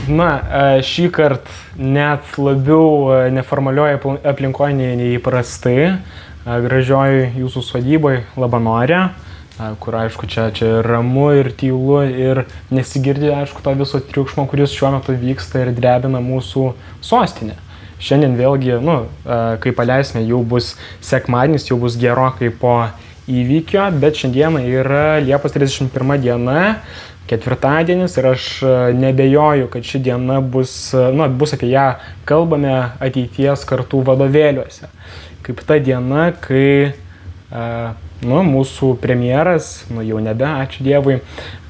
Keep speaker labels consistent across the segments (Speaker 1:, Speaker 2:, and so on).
Speaker 1: Na, šį kartą net labiau neformalioje aplinkoje nei įprastai, gražioj jūsų sodyboje Labanore, kur aišku čia ramu ir tylu ir nesigirdi aišku to viso triukšmo, kuris šiuo metu vyksta ir drebina mūsų sostinę. Šiandien vėlgi, kai paleisime, jau bus sekmadienis, jau bus gerokai po įvykio, bet šiandieną yra Liepos 31 diena, ketvirtadienis ir aš nebejoju, kad ši diena bus apie ją kalbame ateities kartų vadovėliuose. Kaip ta diena, kai mūsų premjeras, jau nebe, ačiū Dievui,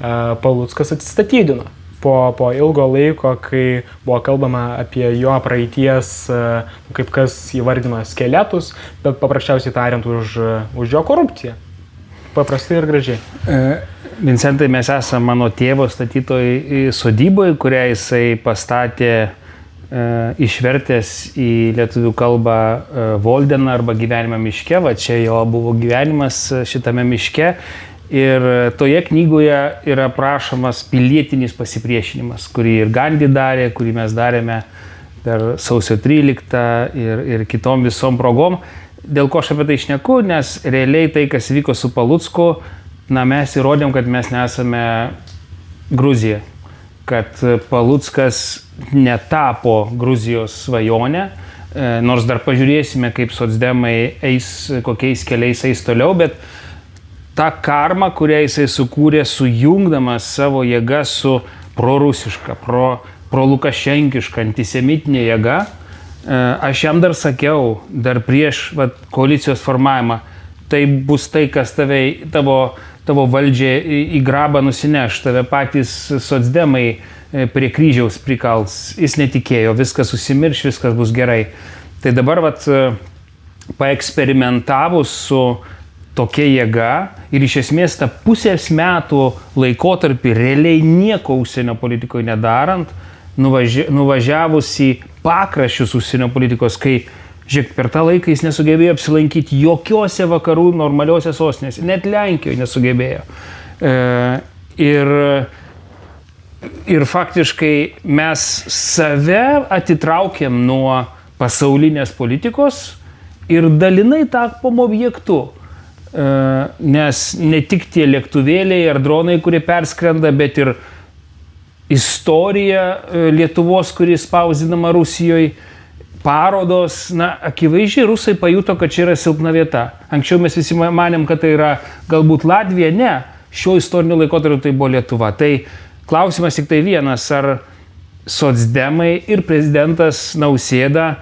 Speaker 1: Paluckas atsistatydino. Po ilgo laiko, kai buvo kalbama apie jo praeities, kaip kas įvardino skeletus, bet paprasčiausiai tariant už jo korupciją. Paprastai ir gražiai.
Speaker 2: Vincentai, mes esame mano tėvo statytoj sodyboje, kurią jisai pastatė išvertęs į lietuvių kalbą Voldeną arba gyvenimą miške. Va čia jo buvo gyvenimas šitame miške. Ir toje knygoje yra aprašomas pilietinis pasipriešinimas, kurį ir Gandhi darė, kurį mes darėme per sausio 13 ir kitom visom progom. Dėl ko aš apie tai šneku, nes realiai tai, kas vyko su Palucku, mes įrodėm, kad mes nesame Gruzija, kad Paluckas netapo Gruzijos svajonę, nors dar pažiūrėsime, kaip socdemai eis, kokiais keliais eis toliau, bet ta karma, kurią jisai sukūrė, sujungdamas savo jėgą su prorusiška, prolukašenkiška, antisemitinė jėga, aš jam dar sakiau, dar prieš koalicijos formavimą, tai bus tai, kas tavo valdžią į grabą nusineš, tave patys socdemai prie kryžiaus prikals. Jis netikėjo, viskas susimirš, viskas bus gerai. Tai dabar paeksperimentavus su tokia jėga ir iš esmės tą pusės metų laikotarpį realiai nieko užsienio politikoje nedarant, nuvažiavus į pakraščius užsienio politikos, kai žiūrėk, per tą laiką jis nesugebėjo apsilankyti jokiose vakarų normaliuose sostinėse, net Lenkijoje nesugebėjo. Ir faktiškai mes save atitraukėm nuo pasaulinės politikos ir dalinai tapom objektu. Nes ne tik tie lėktuvėliai ar dronai, kurie perskrenda, bet ir istorija Lietuvos, kuri spausdinama Rusijoje, parodos, akivaizdžiai rusai pajuto, kad čia yra silpna vieta. Anksčiau mes visi manėm, kad tai yra galbūt Latvija, ne, šiuo istoriniu laikotarpiu tai buvo Lietuva. Tai klausimas tik tai vienas, ar socdemai ir prezidentas Nausėda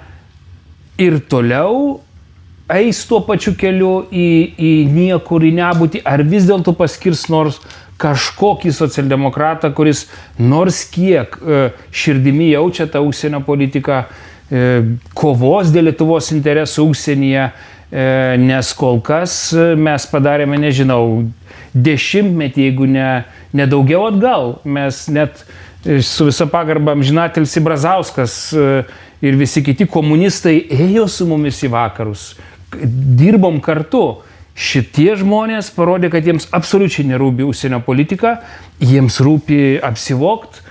Speaker 2: ir toliau eis tuo pačiu keliu į niekur, į nebūtį, ar vis dėlto paskirs nors kažkokį socialdemokratą, kuris nors kiek širdimi jaučia tą užsienio politiką, kovos dėl Lietuvos interesų užsienyje, nes kol kas mes padarėme, nežinau, 10 metį, jeigu ne daugiau atgal. Mes net su visa pagarba amžinatilsį Brazauskas ir visi kiti komunistai ėjo su mumis į vakarus. Dirbom kartu. Šitie žmonės parodė, kad jiems absoliučiai nerūpi užsienio politika, jiems rūpi apsivokti,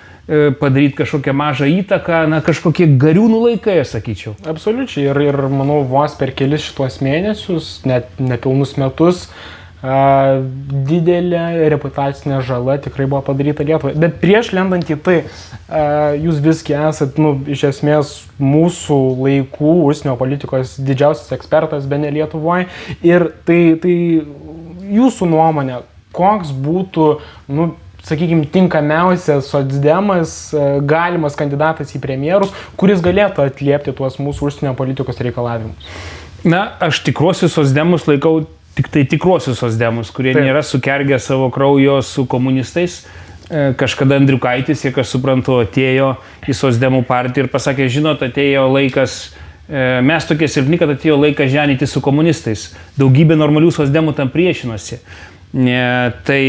Speaker 2: padaryti kažkokią mažą įtaką, kažkokie gariūnų laikai, sakyčiau.
Speaker 1: Absoliučiai. Ir manau, vos per kelis šitos mėnesius, net nepilnus metus, didelė reputacinė žala tikrai buvo padaryta Lietuvai. Bet prieš lendant į tai, jūs visgi esat, iš esmės, mūsų laikų užsienio politikos didžiausias ekspertas, bene Lietuvoje. Ir tai jūsų nuomonė, koks būtų, sakykime, tinkamiausias socdemas, galimas kandidatas į premjerus, kuris galėtų atliepti tuos mūsų užsienio politikos reikalavimus?
Speaker 2: Aš tikruosius socdemus laikau tik tai tikruosius socdemus, kurie nėra sukergę savo kraujo su komunistais. Kažkada Andriukaitis, kiek aš suprantu, atėjo į socdemų partiją ir pasakė, žinot, atėjo laikas, mes tokie silpni, kad atėjo laikas ženyti su komunistais. Daugybė normalių socdemų tam priešinosi. Tai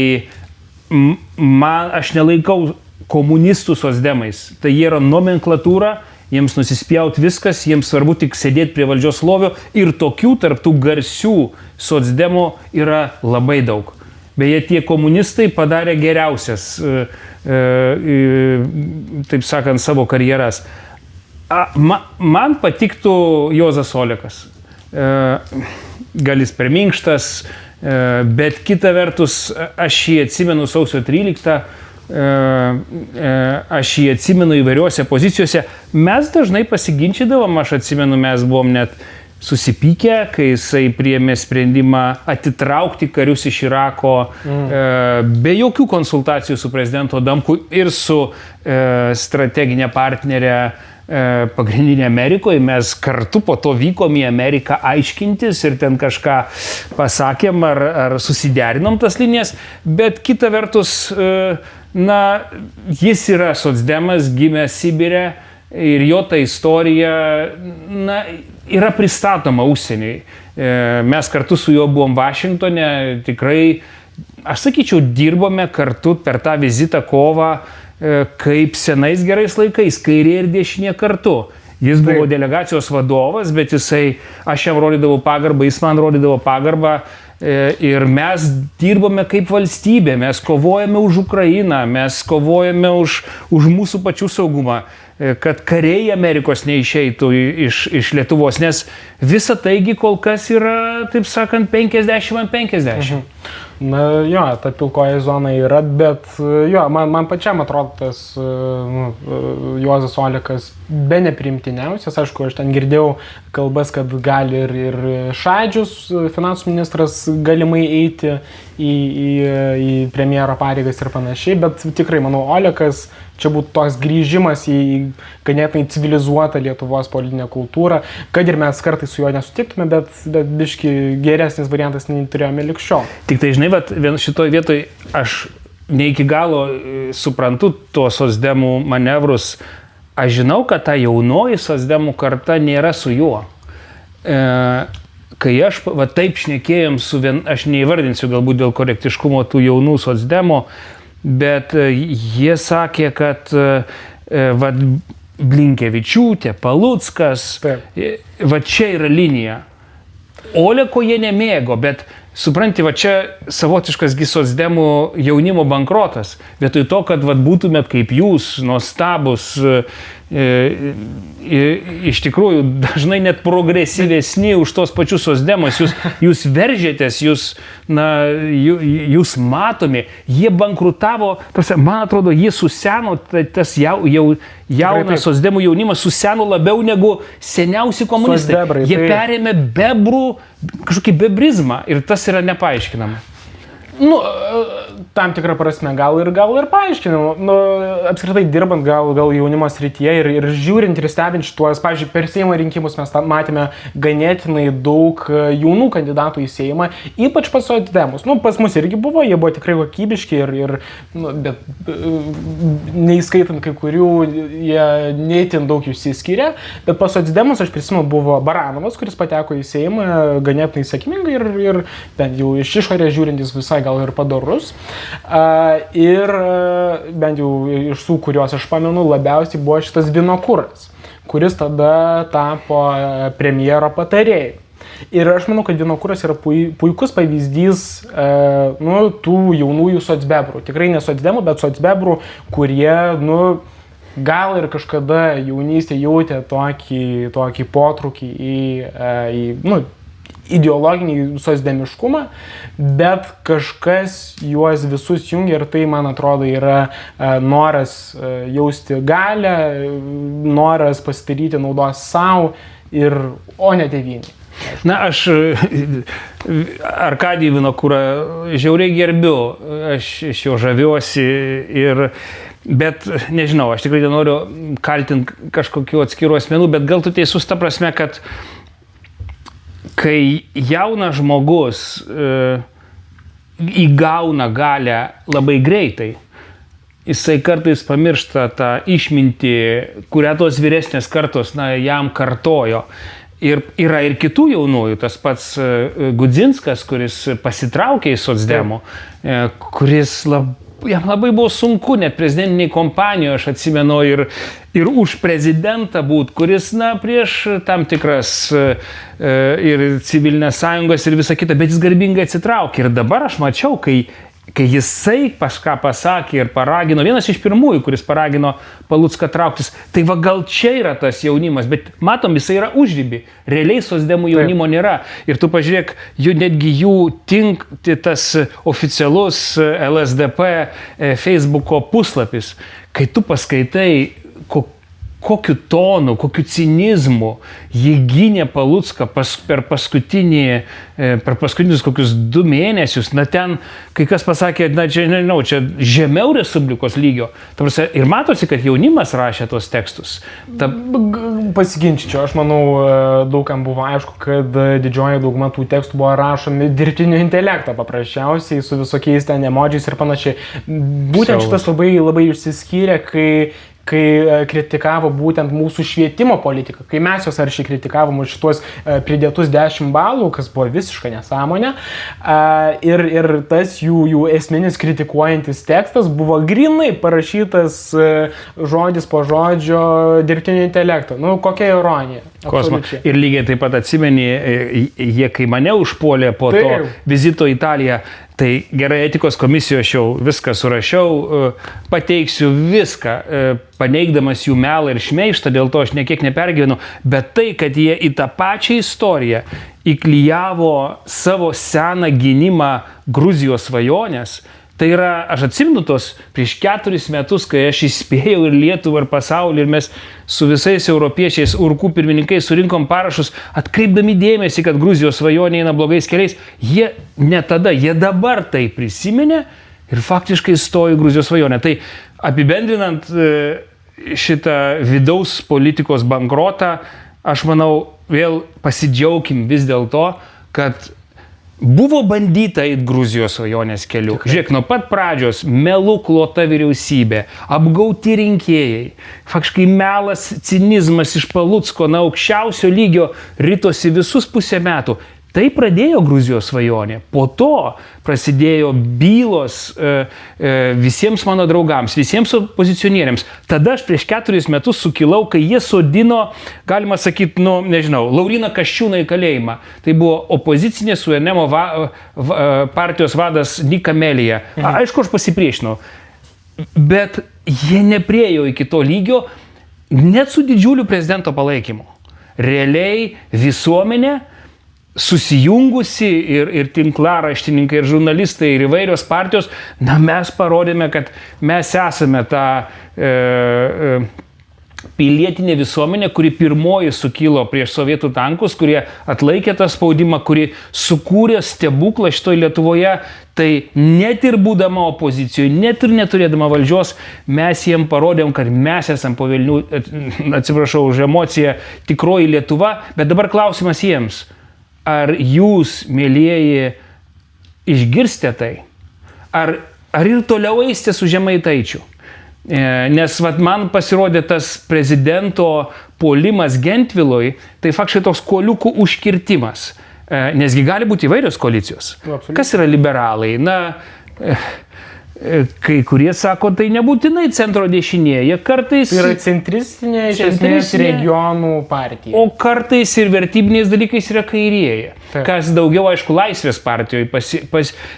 Speaker 2: aš nelaikau komunistų socdemais. Tai jie yra nomenklatūra, jiems nusispjaut viskas, jiems svarbu tik sėdėti prie valdžios lovio ir tokių tarptų garsių socdemų yra labai daug. Beje, tie komunistai padarė geriausias, taip sakant, savo karjeras. Man patiktų Juozas Olekas. Gal jis per minkštas, bet kita vertus, aš jį atsimenu sausio 13, aš jį atsimenu įvairiuose pozicijose. Mes dažnai pasiginčydavom, aš atsimenu, mes buvom net susipykę, kai jisai priėmė sprendimą atitraukti karius iš Irako be jokių konsultacijų su prezidentu Adamku ir su strateginė partnerė pagrindinė Amerikoje. Mes kartu po to vykom į Ameriką aiškintis ir ten kažką pasakėm ar susiderinom tas linijas, bet kita vertus, jis yra socdemas, gimęs Sibire ir jo ta istorija, yra pristatoma užsieniui. Mes kartu su juo buvom Vašingtone, tikrai, aš sakyčiau, dirbome kartu per tą vizitą kovą, kaip senais gerais laikais, kairė ir dešinė kartu. Jis buvo delegacijos vadovas, bet aš jam rodydavau pagarbą, jis man rodydavo pagarbą ir mes dirbome kaip valstybė, mes kovojame už Ukrainą, mes kovojame už mūsų pačių saugumą, kad kariai Amerikos neišeitų iš Lietuvos, nes visa taigi kol kas yra, taip sakant, 50-50.
Speaker 1: Jo, ta pilkoji zona yra, bet jo, man pačiam atrodo tas Juozas Olekas be nepriimtiniausias. Aišku, aš ten girdėjau kalbas, kad gali ir Šadžius, finansų ministras, galimai eiti į premjero pareigas ir panašiai, bet tikrai, manau, Olekas čia būtų toks grįžimas į ganėtinai civilizuotą Lietuvos politinę kultūrą, kad ir mes kartais su juo nesutiktume, bet biški geresnis variantas nei turėjome lig šiol.
Speaker 2: Tik tai, žinai, šitoj vietoj aš ne iki galo suprantu tuos socdemų manevrus. Aš žinau, kad ta jaunoji socdemų karta nėra su juo. Kai aš taip šnekėjom aš neįvardinsiu galbūt dėl korektiškumo tų jaunų socdemų, bet jie sakė, kad Blinkevičiūtė, Paluckas, čia yra linija. Oleko jie nemėgo, bet supranti, čia savotiškas socdemų jaunimo bankrotas. Vietoj to, kad būtumėt kaip jūs, nuostabus, iš tikrųjų dažnai net progresyvesni už tos pačius socdemus, jūs veržėtės, jūs matomi, jie bankrutavo, man atrodo, jie suseno, tas jaunas socdemų jaunimas suseno labiau negu seniausi komunistai. Jie perėmė bebrų, kažkokį bebrizmą ir tas yra nepaaiškinama.
Speaker 1: Tam tikrą prasme gal ir paaiškinama. Apskritai dirbant gal jaunimo srityje ir žiūrint ir stebint šituos, pavyzdžiui, per Seimo rinkimus mes matėme ganėtinai daug jaunų kandidatų į Seimą, ypač pas socdemus. Pas mus irgi buvo, jie buvo tikrai kokybiški bet neįskaitant kai kurių, jie neįtin daug išsiskiria, bet pas socdemus, aš prisimenu, buvo Baranovas, kuris pateko į Seimą ganėtinai sėkmingai ir bent jau iš išorės žiūrintis visai gal ir padorus. Ir bent jau iš tų, kuriuos aš pamenu, labiausiai buvo šitas Vinokuras, kuris tada tapo premjero patarėjai. Ir aš manau, kad Vinokuras yra puikus pavyzdys tų jaunųjų socbebrų. Tikrai ne socdemų, bet socbebrų, kurie, gal ir kažkada jaunystėje jautė tokį potraukį į ideologinį socdemiškumą, bet kažkas juos visus jungia ir tai, man atrodo, yra noras jausti galią, noras pasidaryti naudos savo, o ne tėvynei.
Speaker 2: Aš Arkadijų Vinokurą žiauriai gerbiu, aš iš jo žaviuosi, bet nežinau, aš tikrai nenoriu kaltinti kažkokių atskirų asmenų, bet gal tu teisus ta prasme, kad kai jaunas žmogus įgauna galią labai greitai, jisai kartais pamiršta tą išmintį, kurią tos vyresnės kartos jam kartojo. Ir yra ir kitų jaunųjų, tas pats Gudzinskas, kuris pasitraukė į socdemų, kuris jam labai buvo sunku, net prezidentiniai kompanijoje, aš atsimenu, ir už prezidentą būt, kuris, prieš tam tikras ir civilinės sąjungos ir visa kita, bet jis garbingai atsitraukė. Ir dabar aš mačiau, kai jisai kažką pasakė ir paragino, vienas iš pirmųjų, kuris paragino Palucką trauktis, tai va gal čia yra tas jaunimas, bet matom, jisai yra užribį, realiai socdemų jaunimo nėra. Ir tu pažiūrėk, netgi jų tas oficialus LSDP Facebooko puslapis, kai tu paskaitai, kokiu tonu, kokiu cinizmu jį gynė Palucką per paskutinius kokius 2 mėnesius, ten kai kas pasakė, čia žemiau Respublikos lygio. Ir matosi, kad jaunimas rašė tuos tekstus.
Speaker 1: Pasiginčiau, aš manau, daugam buvo aišku, kad didžioji dauguma tų tekstų buvo rašomi dirbtinio intelekto paprasčiausiai, su visokiais ten emodžiais ir panašiai. Būtent šitas labai išsiskyrė, kai kritikavo būtent mūsų švietimo politiką, kai mes jos aršiai kritikavom už šitos pridėtus 10 balų, kas buvo visiška nesąmonė, ir tas jų esminis kritikuojantis tekstas buvo grinai parašytas žodis po žodžio dirbtinio intelekto. Kokia ironija.
Speaker 2: Ir lygiai taip pat atsimeni, jie kai mane užpuolė po to vizito į Italiją, tai gerai etikos komisijoje aš jau viską surašiau, pateiksiu viską, paneigdamas jų melą ir šmeištą, dėl to aš nekiek nepergyvenu, bet tai, kad jie į tą pačią istoriją įklijavo savo seną gynimą Gruzijos svajonės, tai yra, aš atsimenu tos prieš 4 metus, kai aš įspėjau ir Lietuvą, ir pasaulį, ir mes su visais europiečiais, urkų pirmininkais surinkom parašus, atkreipdami dėmesį, kad Gruzijos svajonė eina blogais keliais. Jie ne tada, jie dabar tai prisiminė ir faktiškai stojo į Gruzijos svajonę. Tai apibendrinant šitą vidaus politikos bankrotą, aš manau, vėl pasidžiaugim vis dėlto, kad buvo bandyta į Gruzijos svajonės keliu. Žiūrėk, nuo pat pradžios melų klota vyriausybė, apgauti rinkėjai, faktiškai melas, cinizmas iš Palucko aukščiausio lygio ritosi visus pusę metų. Tai pradėjo Gruzijos svajonė. Po to prasidėjo bylos visiems mano draugams, visiems opozicionieriams. Tada aš prieš 4 metus sukilau, kai jie sodino, galima sakyti, Lauryną Kasčiūną į kalėjimą. Tai buvo opozicinė suėmimo partijos vadas Nika Melija. Aišku, aš pasipriešinau. Bet jie nepriėjo iki to lygio, net su didžiuliu prezidento palaikymu. Realiai visuomenė susijungusi ir tinklaraštininkai, ir žurnalistai, ir įvairios partijos, mes parodėme, kad mes esame ta pilietinė visuomenė, kuri pirmoji sukilo prieš sovietų tankus, kurie atlaikė tą spaudimą, kuri sukūrė stebuklą šitoje Lietuvoje. Tai net ir būdama opozicijoje, net ir neturėdama valdžios, mes jiem parodėm, kad mes esam po velnių, atsiprašau už emociją, tikroji Lietuva. Bet dabar klausimas jiems. Ar jūs, mėlyjeji, išgirstė tai? Ar ir toliau eisite su Žemaitaičiu? Nes man pasirodė tas prezidento puolimas Gentvilui, tai faktiškai toks kuoliukų užkirtimas. Nesgi gali būti įvairios koalicijos. Kas yra liberalai? Kai kurie sako, tai nebūtinai centro dešinėje, kartais...
Speaker 1: Tai yra centristinė, iš esmės, regionų partija.
Speaker 2: O kartais ir vertybiniais dalykais yra kairieji. Kas daugiau, aišku, Laisvės partijoje.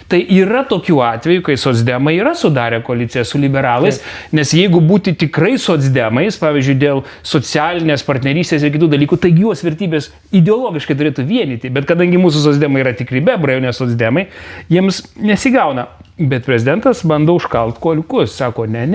Speaker 2: Tai yra tokių atvejų, kai socdemai yra sudarę koaliciją su liberalais, nes jeigu būti tikrai socdemais, pavyzdžiui, dėl socialinės partnerystės ir kitų dalykų, tai juos vertybės ideologiškai turėtų vienyti. Bet kadangi mūsų socdemai yra tikri bebrai, o ne socdemai, jiems nesigauna. Bet prezidentas bando užkalt kuoliukus, sako, ne,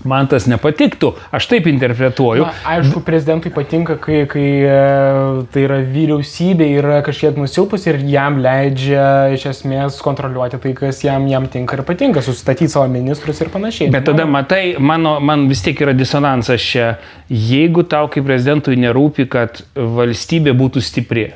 Speaker 2: man tas nepatiktų, aš taip interpretuoju.
Speaker 1: Aišku, prezidentui patinka, kai tai yra vyriausybė, yra kažkiek nusilpus ir jam leidžia iš esmės kontroliuoti tai, kas jam tinka ir patinka, sustatyti savo ministrus ir panašiai.
Speaker 2: Bet tada matai, man vis tiek yra disonansas čia, jeigu tau kaip prezidentui nerūpi, kad valstybė būtų stipri,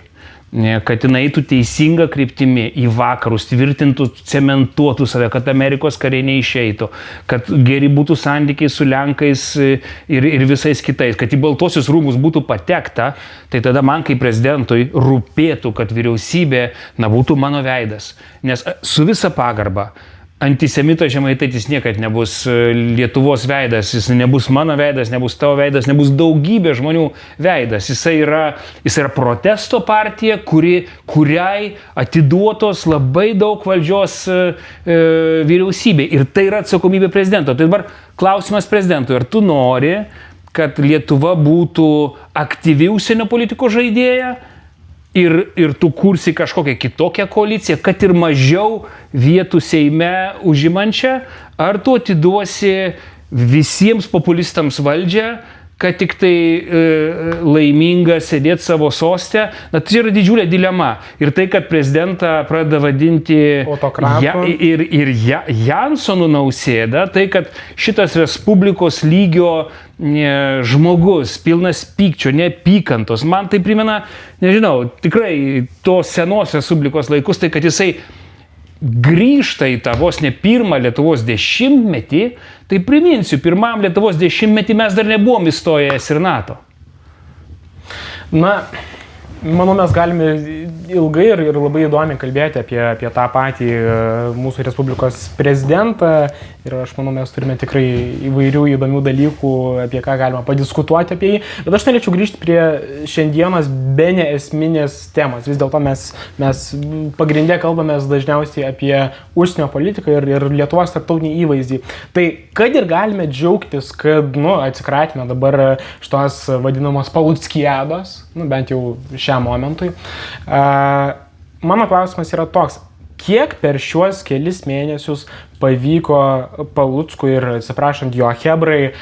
Speaker 2: kad jinai eitų teisinga kryptimi į vakarus, tvirtintų, cementuotų save, kad Amerikos kariai neišeitų, kad geri būtų santykiai su Lenkais ir visais kitais, kad į Baltuosius rūmus būtų patekta, tai tada man kaip prezidentui rūpėtų, kad vyriausybė būtų mano veidas. Nes su visa pagarba, antisemito Žemaitaitis niekad nebus Lietuvos veidas, jis nebus mano veidas, nebus tavo veidas, nebus daugybė žmonių veidas. Jis yra protesto partija, kuriai atiduotos labai daug valdžios vyriausybei. Ir tai yra atsakomybė prezidento. Tai dabar klausimas prezidentui, ar tu nori, kad Lietuva būtų aktyvi užsienio politikos žaidėja, ir tu kursi kažkokią kitokią koaliciją, kad ir mažiau vietų Seime užimančią, ar tu atiduosi visiems populistams valdžią, kad tik tai laiminga sėdėti savo soste. Na, tai yra didžiulė dilema. Ir tai, kad prezidentą pradeda vadinti ir Jansonu Nausėdą, tai, kad šitas Respublikos lygio žmogus, pilnas pykčio, neapykantos, man tai primena, nežinau, tikrai tos senos Respublikos laikus, tai, kad jisai grįžta į tą vos ne pirmą Lietuvos dešimtmetį, tai priminsiu, pirmam Lietuvos dešimtmetį mes dar nebuvom įstojęs ir NATO.
Speaker 1: Na, manau, mes galime ilgai ir labai įdomiai kalbėti apie tą patį mūsų Respublikos prezidentą. Ir aš manau, mes turime tikrai įvairių įdomių dalykų, apie ką galima padiskutuoti apie jį. Bet aš norėčiau grįžti prie šiandienos bene esminės temos. Vis dėlto mes pagrindė kalbamės dažniausiai apie užsienio politiką ir Lietuvos tarptautinį įvaizdį. Tai kad ir galime džiaugtis, kad atsikratėme dabar šitos vadinamos Paluckiados, bent jau šiam momentui. Mano klausimas yra toks. Kiek per šiuos kelis mėnesius pavyko Paluckui ir, atsiprašant, jo chebrai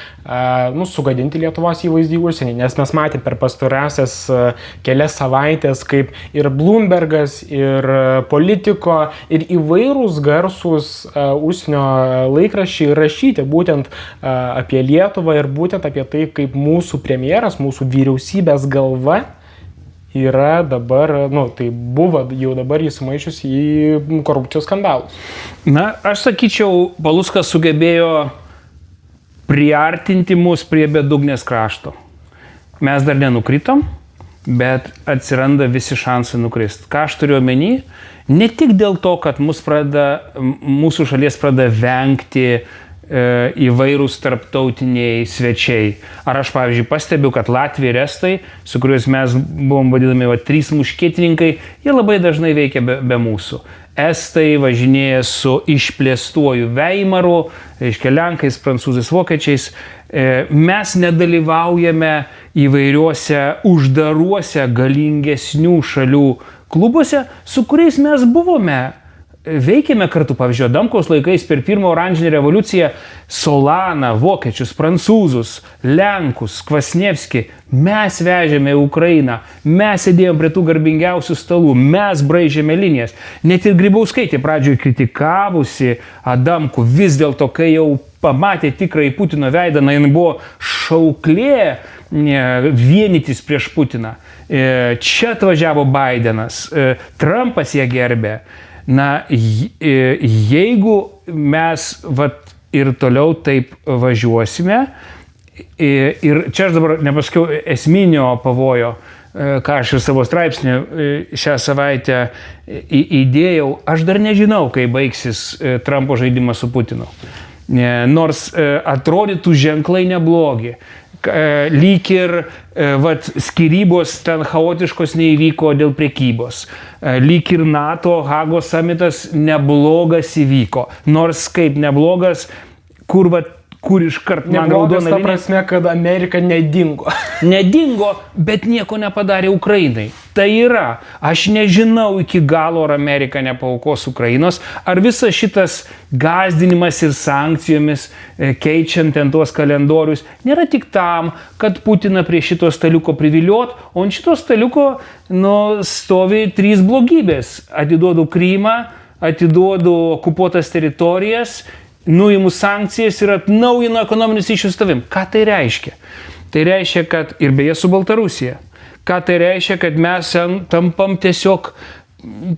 Speaker 1: sugadinti Lietuvos įvaizdį užsienį? Nes mes matėme per pastarąsias kelias savaitės, kaip ir Bloombergas, ir Politico, ir įvairūs garsūs užsienio laikraščiai rašyti būtent apie Lietuvą ir būtent apie tai, kaip mūsų premjeras, mūsų vyriausybės galva yra dabar, tai buvo jau dabar įsimaišius į korupcijos skandalus.
Speaker 2: Na, aš sakyčiau, Paluckas sugebėjo priartinti mus prie bedugnės krašto. Mes dar nenukritom, bet atsiranda visi šansai nukrist. Ką aš turiu omeny? Ne tik dėl to, kad mūsų šalies pradeda vengti įvairūs tarptautiniai svečiai. Ar aš, pavyzdžiui, pastebiu, kad Latvija ir Estai, su kuriuos mes buvom vadinami trys muškietininkai, jie labai dažnai veikia be mūsų. Estai važinėja su išplėstuoju Weimaru, reiškia Lenkais, prancūzais, vokiečiais. Mes nedalyvaujame įvairiuose uždaruose galingesnių šalių klubuose, su kuriais mes buvome. Veikėme kartu, pavyzdžiui, Adamkaus laikais per pirmą oranžinę revoliuciją Solaną, vokiečius, prancūzus, lenkus, Kvasnievskį. Mes vežėme į Ukrainą, mes sėdėjom prie tų garbingiausių stalų, mes braižėme linijas. Net ir Grybauskaitė pradžioje kritikavusi Adamkų, vis dėlto, kai jau pamatė tikrąjį Putino veidą, jin buvo šauklė vienytis prieš Putiną. Čia atvažiavo Bidenas, Trumpas ją gerbė. Na, jeigu mes ir toliau taip važiuosime, ir čia aš dabar nepasakiau esminio pavojo, ką aš ir savo straipsnį šią savaitę įdėjau, aš dar nežinau, kai baigsis Trumpo žaidimas su Putinu. Nors atrodytų ženklai neblogi. Lyg ir skyrybos ten chaotiškos neįvyko dėl prekybos. Lyg ir NATO Hagos samitas neblogas įvyko. Nors kaip neblogas, kur iškart man raudona linija.
Speaker 1: Ta prasme, kad Amerika nedingo.
Speaker 2: Nedingo, bet nieko nepadarė Ukrainai. Tai yra, aš nežinau iki galo, ar Amerika nepaaukos Ukrainos, ar visas šitas gąsdinimas ir sankcijomis, keičiant ten tuos kalendorius, nėra tik tam, kad Putiną prie šito staliuko priviliot, o ant šito staliuko stovi trys blogybės. Atiduodu Krymą, atiduodu okupuotas teritorijas, nuimu sankcijas ir atnaujinu ekonominius ryšius su tavim. Ką tai reiškia? Tai reiškia, kad ir beje su Baltarusija. Ką tai reiškia, kad mes tampam tiesiog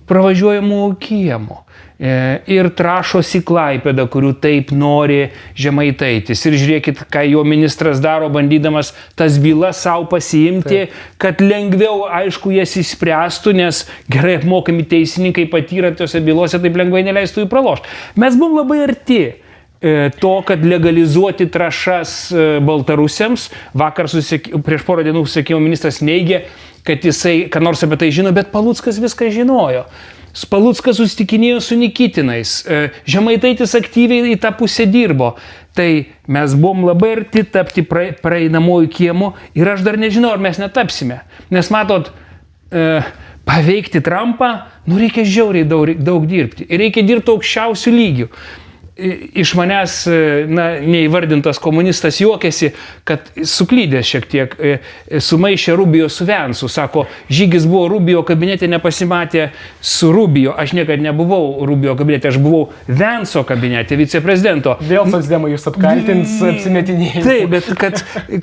Speaker 2: pravažiuojamų kiemo. ir Trąšos į Klaipėdą, kurių taip nori Žemaitaitis. Ir žiūrėkit, ką jo ministras daro, bandydamas tas bylas savo pasiimti, kad lengviau, aišku, jas išspręstų, nes gerai apmokami teisininkai patyrę tose bylose taip lengvai neleistų jų pralošti. Mes buvom labai arti to, kad legalizuoti trąšas baltarusiams. Vakar prieš porą dienų susisiekimo ministras neigė, kad jisai, ką nors apie tai žino, bet Paluckas viską žinojo. Paluckas susitikinėjo su Nikitinais. Žemaitaitis aktyviai į tą pusę dirbo. Tai mes buvom labai arti tapti praeinamojų kiemų ir aš dar nežinau, ar mes netapsime. Nes matot, paveikti Trumpą, reikia žiauriai daug dirbti. Ir reikia dirbti aukščiausių lygių. Iš manęs, neįvardintas komunistas juokėsi, kad suklydęs šiek tiek, sumaišė Rubio su Vensu. Sako, žygis buvo Rubio kabinete, nepasimatė su Rubio. Aš niekad nebuvau Rubio kabinete, aš buvau Venso kabinete, viceprezidento.
Speaker 1: Vėl socdemai jūs apkaltins apsimetinėjimą.
Speaker 2: Taip, bet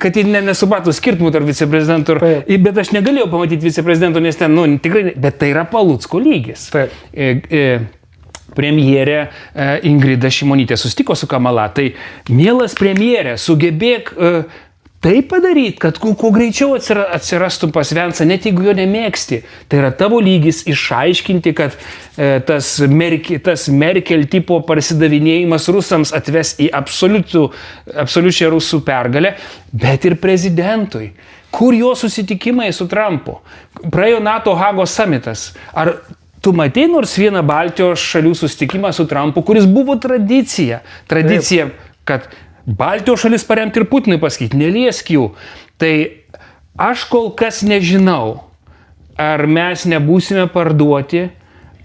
Speaker 2: kad jie nesupratų skirtumų tarp viceprezidentų. Bet aš negalėjau pamatyti viceprezidento, nes ten, tikrai, bet tai yra Palucko lygis.
Speaker 1: Taip.
Speaker 2: Premjerė Ingrida Šimonytė susitiko su Kamala. Tai, mielas premjerė, sugebėk tai padaryti, kad kuo greičiau atsirastum pas Vensą, net jeigu jo nemėgsti. Tai yra tavo lygis išaiškinti, kad tas Merkel tipo parsidavinėjimas rusams atves į absoliučią rusų pergalę, bet ir prezidentui. Kur jo susitikimai su Trumpu? Praėjo NATO Hagos summitas. Ar tu matei nors vieną Baltijos šalių susitikimą su Trumpu, kuris buvo tradicija. Tradicija, kad Baltijos šalis paremti ir Putinui pasakyti, neliesk jų. Tai aš kol kas nežinau, ar mes nebūsime parduoti.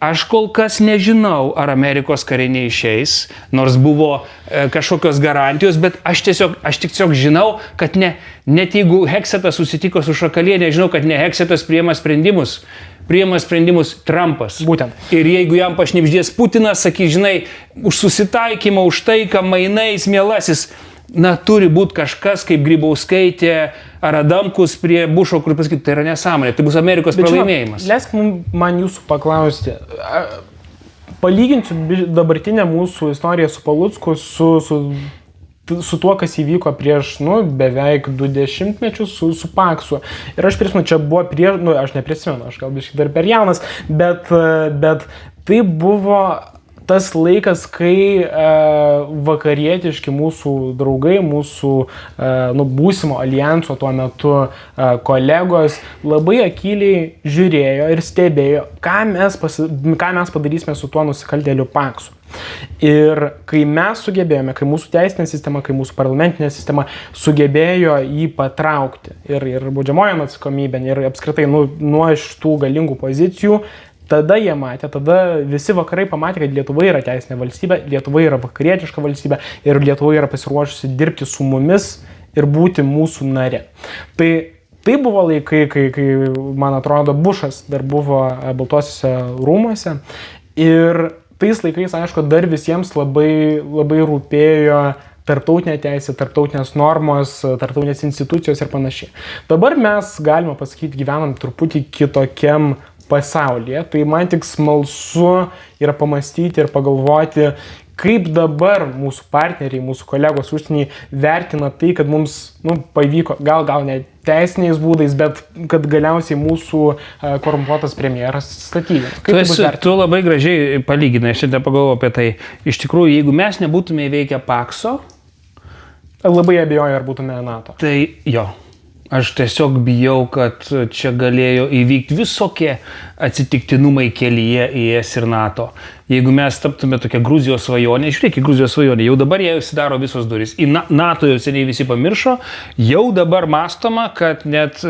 Speaker 2: Aš kol kas nežinau, ar Amerikos kariai neišeis, nors buvo kažkokios garantijos, bet aš tiesiog žinau, kad net jeigu Heksetas susitiko su Šakalienė, žinau, kad ne Heksetas priima sprendimus Trumpas.
Speaker 1: Būtent.
Speaker 2: Ir jeigu jam pašnibždės Putinas, sakys, žinai, už susitaikymą, už taiką, mainais, mielasis, turi būti kažkas kaip Grybauskaitė ar Adamkus prie Bušo, kur pasakyti, tai yra nesąmonė, tai bus Amerikos pralaimėjimas.
Speaker 1: Leisk man jūsų paklausti. Palyginsiu dabartinę mūsų istoriją su Palucku su tuo, kas įvyko prieš, beveik 20 mečius su Paksu. Ir aš prisimenu, čia buvo aš neprisimenu, aš galbūt dar per jaunas, bet tai buvo tas laikas, kai vakarietiški mūsų draugai, mūsų būsimo alijanso tuo metu kolegos labai akyliai žiūrėjo ir stebėjo, ką mes padarysime su tuo nusikaltėliu Paksu. Ir kai mes sugebėjome, kai mūsų teisinė sistema, kai mūsų parlamentinė sistema sugebėjo jį patraukti ir baudžiamojon atsakomybėn ir apskritai nuo šitų galingų pozicijų, tada jie matė, tada visi vakarai pamatė, kad Lietuva yra teisinė valstybė, Lietuva yra vakarietiška valstybė ir Lietuva yra pasiruošusi dirbti su mumis ir būti mūsų nare. Tai buvo laikai, kai man atrodo, Bušas dar buvo Baltuosiuose rūmuose ir tais laikais, aišku, dar visiems labai, labai rūpėjo tarptautinė teisė, tarptautinės normos, tarptautinės institucijos ir panašiai. Dabar mes, galima pasakyti, gyvenam truputį kitokiam pasaulyje, tai man tik smalsu yra pamastyti ir pagalvoti, kaip dabar mūsų partneriai, mūsų kolegos užsienyje vertina tai, kad mums pavyko, gal ne teisiniais būdais, bet kad galiausiai mūsų korumpuotas premjeras statydino.
Speaker 2: Tu labai gražiai palyginai, aš šiandien pagalvoju apie tai. Iš tikrųjų, jeigu mes nebūtume įveikę Pakso,
Speaker 1: labai abejoju, ar būtume NATO.
Speaker 2: Tai jo. Aš tiesiog bijau, kad čia galėjo įvykti visokie atsitiktinumai kelyje į ES ir NATO. Jeigu mes taptume tokia Gruzijos svajonė, žiūrėk, Gruzijos svajonė, jau dabar jie užsidaro visos durys. Į NATO jau seniai visi pamiršo, jau dabar mąstoma, kad net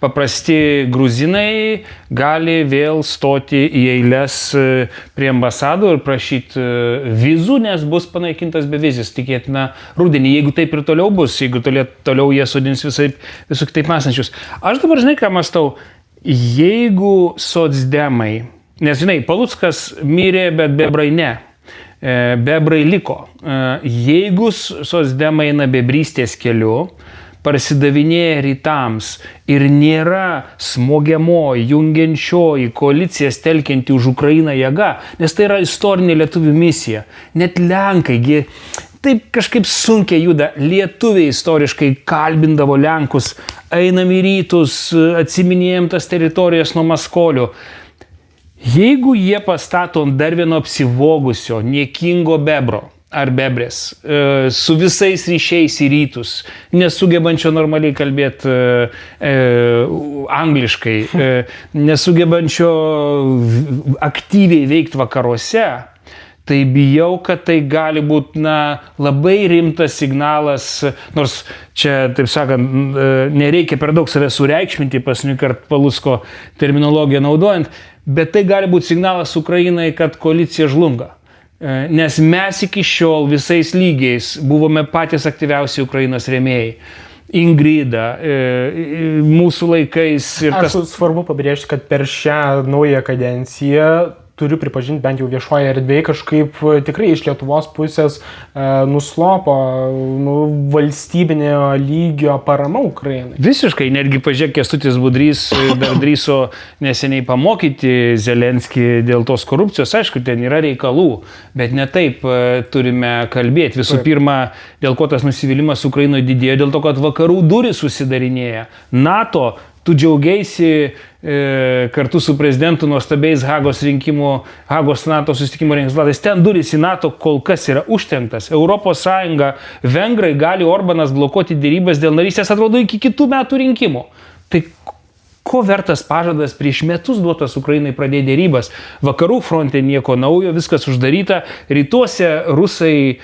Speaker 2: paprasti gruzinai gali vėl stoti į eilės prie ambasadų ir prašyti vizų, nes bus panaikintas bevizis, tikėtina rudenį. Jeigu taip ir toliau bus, jeigu toliau jie sodins visų kitaip mąstančius. Aš dabar žinai, ką mąstau, jeigu socdemai, nes žinai, Paluckas mirė, bet bebrai ne. Bebrai liko. Jeigu socdemai eina bebrystės keliu, parsidavinėja rytams ir nėra smogiamoji, jungiančioji, koalicijas telkianti už Ukrainą jėga, nes tai yra istorinė lietuvių misija. Net Lenkai, taip kažkaip sunkiai juda, lietuviai istoriškai kalbindavo Lenkus, einam į rytus, atsiminėjom tas teritorijas nuo Maskolių. Jeigu jie pastato ant dar vieno apsivogusio, niekingo bebro ar bebrės, su visais ryšiais į rytus, nesugebančio normaliai kalbėti angliškai, nesugebančio aktyviai veikti vakaruose, tai bijau, kad tai gali būti labai rimtas signalas, nors čia, taip sakant, nereikia per daug save sureikšminti, pasniukart Palucko terminologiją naudojant, bet tai gali būti signalas Ukrainai, kad koalicija žlunga. Nes mes iki šiol visais lygiais buvome patys aktyviausi Ukrainos rėmėjai. Ingrida, mūsų laikais ir
Speaker 1: tas... Aš svarbu pabrėžti, kad per šią naują kadenciją turiu pripažinti, bent jau viešoje erdvėje kažkaip tikrai iš Lietuvos pusės nuslopo valstybinio lygio parama Ukrainai.
Speaker 2: Visiškai, netgi pažiūrėk, Kęstutis Budrys dar drįso neseniai pamokyti Zelenskį dėl tos korupcijos. Aišku, ten yra reikalų, bet ne taip turime kalbėti. Visų pirma, dėl ko tas nusivylimas Ukrainoje didėjo, dėl to, kad vakarų durys susidarinėja. NATO, tu džiaugiaisi kartu su prezidentu nuostabiais Hagos NATO susitikimo rezultatais. Ten durys į NATO kol kas yra užtrenktas. Europos Sąjunga, vengrai gali Orbanas blokuoti dėrybas dėl narystės, atrodo, iki kitų metų rinkimų. Tai ko vertas pažadas prieš metus duotas Ukrainai pradėti dėrybas? Vakarų fronte nieko naujo, viskas uždaryta. Rytuose rusai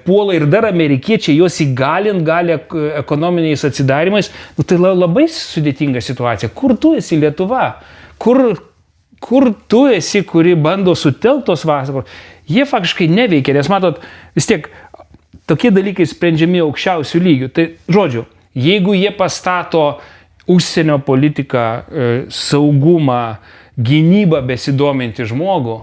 Speaker 2: puola ir dar amerikiečiai juos įgalint gali ekonominiais atsidarimais. Tai labai sudėtinga situacija. Kur tu esi Lietuva? Kur tu esi, kuri bando sutelktos vasaros? Jie faktiškai neveikia, nes matot, vis tiek tokie dalykai sprendžiami aukščiausių lygių. Tai žodžiu, jeigu jie pastato užsienio politiką, saugumą, gynybą besidominti žmogų,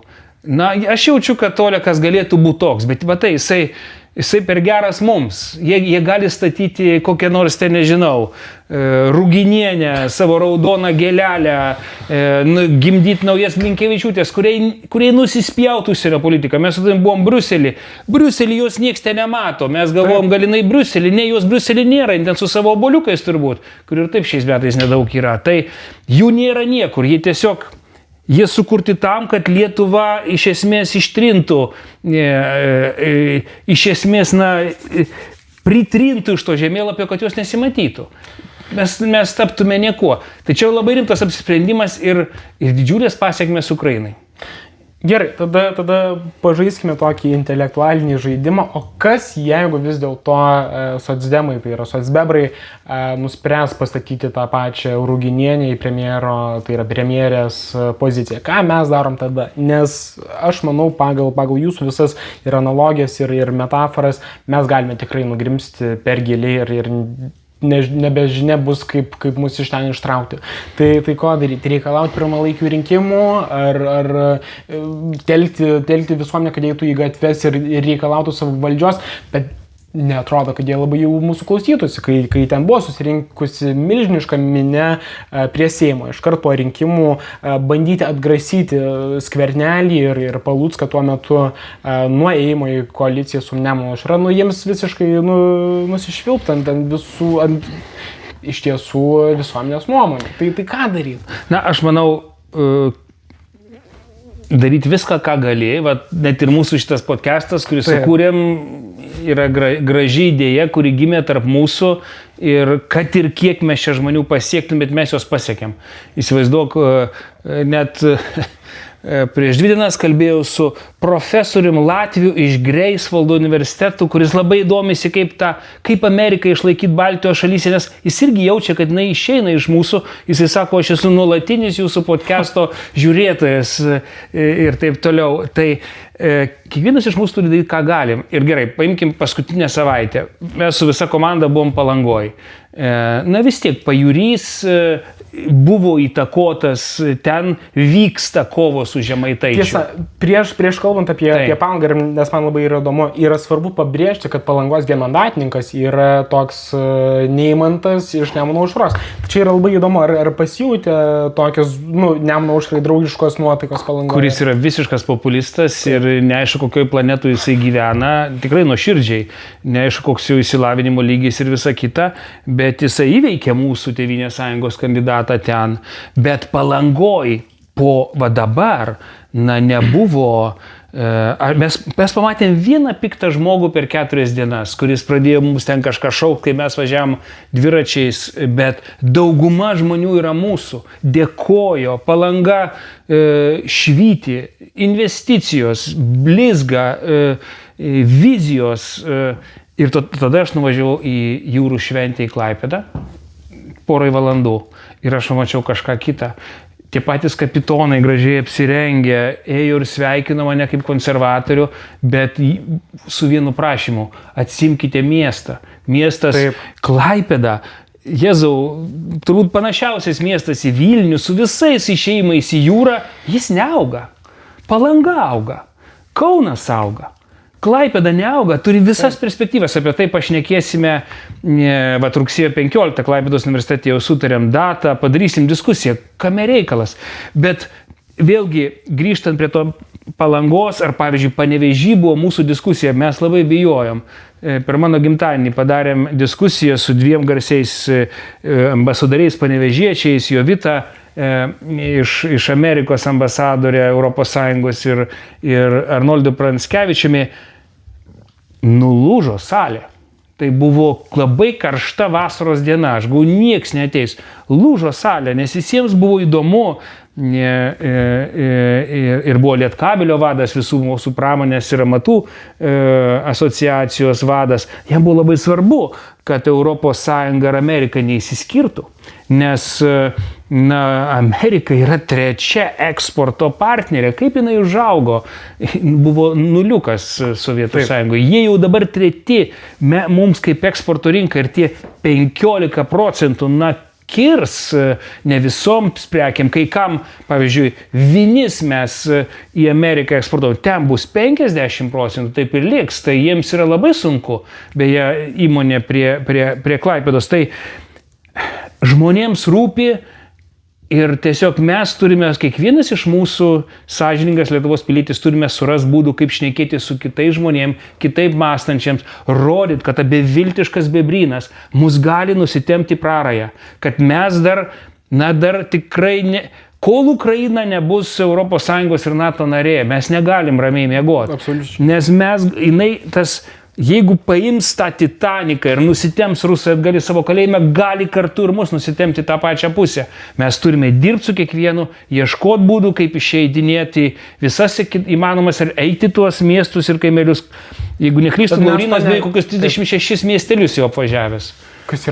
Speaker 2: aš jaučiu, kad Olekas galėtų būti toks, bet matai, jisai per geras mums. Jie gali statyti kokią nors, nežinau, Ruginienę, savo raudoną gėlelę, gimdyti naujas Blinkevičiūtės, kuriai nusispjautų užsienio politiką. Mes su tavim buvom Briuselį. Briuselį jos nieks ten nemato. Mes galvom galinai Briuselį. Ne, jos Briuselį nėra. Ten su savo obuoliukais turbūt, kur ir taip šiais metais nedaug yra. Tai jų nėra niekur. Jie sukurti tam, kad Lietuva iš esmės ištrintų, iš esmės, pritrintų iš to žemėlapio, kad jos nesimatytų. Mes taptume niekuo. Tai čia labai rimtas apsisprendimas ir didžiulės pasiekmės Ukrainai.
Speaker 1: Gerai, tada pažaiskime tokį intelektualinį žaidimą. O kas, jeigu vis dėlto socdemai, tai yra socbebrai, nuspręs pastatyti tą pačią Ruginienę į premjero, tai yra premjerės poziciją? Ką mes darom tada? Nes aš manau, pagal jūsų visas ir analogijas, ir metaforas, mes galime tikrai nugrimsti per giliai ir nebežinia bus, kaip mus iš ten ištraukti. Tai ko daryti? Reikalauti pirmalaikių rinkimų ar telkti visuomenę, kad eitų į gatves ir reikalautų savo valdžios, bet neatrodo, kad jie labai jau mūsų klausytųsi, kai ten buvo susirinkusi milžiniška minia prie Seimo. Iškart po rinkimų bandyti atgrasyti Skvernelį ir Palucką tuo metu nuo ėjimo į koaliciją su Nemuno aušra, jiems visiškai nusišvilpti ant visų, iš tiesų visuomenės nuomonė. Tai ką daryti?
Speaker 2: Aš manau, daryti viską, ką gali. Net ir mūsų šitas podcastas, kurį sukūrėm, yra graži idėja, kuri gimė tarp mūsų ir kad ir kiek mes čia žmonių pasiektum, bet mes juos pasiekėm. Įsivaizduok, net prieš 2 dienas kalbėjau su profesorium Latviu iš Greifsvaldo universitetų, kuris labai domisi, kaip Ameriką išlaikyti Baltijos šalyse, nes jis irgi jaučia, kad jinai išeina iš mūsų. Jisai sako, aš esu nuolatinis jūsų podcasto žiūrėtojas ir taip toliau. Tai kiekvienas iš mūsų turi daryti, ką galim. Ir gerai, paimkim paskutinę savaitę. Mes su visa komanda buvom Palangoj. Na vis tiek, pajūrys buvo įtakotas, ten vyksta kovos su Žemaitaičiu.
Speaker 1: Tiesa, prieš kalbant apie Palangą, nes man labai yra įdomu, yra svarbu pabrėžti, kad Palangos vienmandatininkas yra toks Neimantas iš Nemuno aušros. Čia yra labai įdomu, ar pasijūtė tokios, Nemuno aušrai draugiškos nuotaikos Palangoje?
Speaker 2: Kuris yra visiškas populistas ir neaišku, kokioje planetoje jisai gyvena, tikrai nuoširdžiai, neaišku, koks jo išsilavinimo lygis ir visa kita, bet jisai įveikė mūsų Tėvynės sąjungos kandidatą ten, bet Palangoj va dabar, nebuvo, mes pamatėm vieną piktą žmogų per 4 dienas, kuris pradėjo mums ten kažką šaukti, kai mes važiavom dviračiais, bet dauguma žmonių yra mūsų, dėkojo, Palanga švyti, investicijos, blizga, vizijos, ir tada aš nuvažiavau į jūrų šventę į Klaipėdą, porai valandų. Ir aš pamačiau kažką kitą. Tie patys kapitonai gražiai apsirengę, ėjo ir sveikino mane kaip konservatorių, bet su vienu prašymu – atsimkite miestą. Miestas Taip. Klaipėda. Jėzau, turbūt panašiausias miestas į Vilnių, su visais išėjimais į jūrą, jis neauga. Palanga auga. Kaunas auga. Klaipėda neauga, turi visas perspektyvas, apie tai pašnekėsime rugsėjo 15, Klaipėdos universitete jau sutarėm datą, padarysim diskusiją, kame reikalas. Bet vėlgi, grįžtant prie to Palangos, ar pavyzdžiui Panevėžy buvo mūsų diskusija, mes labai bijojom. Per mano gimtadienį padarėm diskusiją su 2 garsiais ambasadoriais panevėžiečiais, Jovita iš Amerikos ambasadorė Europos Sąjungos ir Arnoldu Pranskevičiumi. Nulūžo salė. Tai buvo labai karšta vasaros diena, aš galvoju, nieks neateis. Lūžo salė, nes visiems buvo įdomu ir buvo Lietkabelio vadas, visų mūsų pramonės ir amatų asociacijos vadas. Jam buvo labai svarbu, kad Europos Sąjunga ir Amerika neįsiskirtų, nes Amerika yra 3. eksporto partnerė. Kaip jinai užaugo? Buvo nuliukas Sovietų Sąjungoje. Jie jau dabar 3. Mums kaip eksporto rinka ir tie 15% kirs ne visoms prekiam. Kai kam, pavyzdžiui, vinis mes į Ameriką eksportuojam, ten bus 50%, taip ir liks. Tai jiems yra labai sunku. Beje, įmonė prie Klaipėdos. Tai žmonėms rūpi. Ir tiesiog mes turime, kiekvienas iš mūsų sąžiningas Lietuvos pilietis, turime surasti būdų, kaip šnekėti su kitais žmonėms, kitaip mąstančiams, rodyti, kad beviltiškas bebrynas mus gali nusitempti prarają, kad mes dar tikrai kol Ukraina nebus ES ir NATO narė, mes negalim ramiai miegoti.
Speaker 1: Absoliučiai.
Speaker 2: Nes jeigu paims tą Titaniką ir nusitemps Rusai atgal į savo kalėjimą, gali kartu ir mus nusitempti tą pačią pusę. Mes turime dirbti su kiekvienu, ieškoti būdų, kaip išeidinėti visas įmanomas ir eiti tuos miestus ir kaimelius. Jeigu neklystu, Laurynas beveik kokius 36 miestelius jau apvažiavęs.
Speaker 1: Kas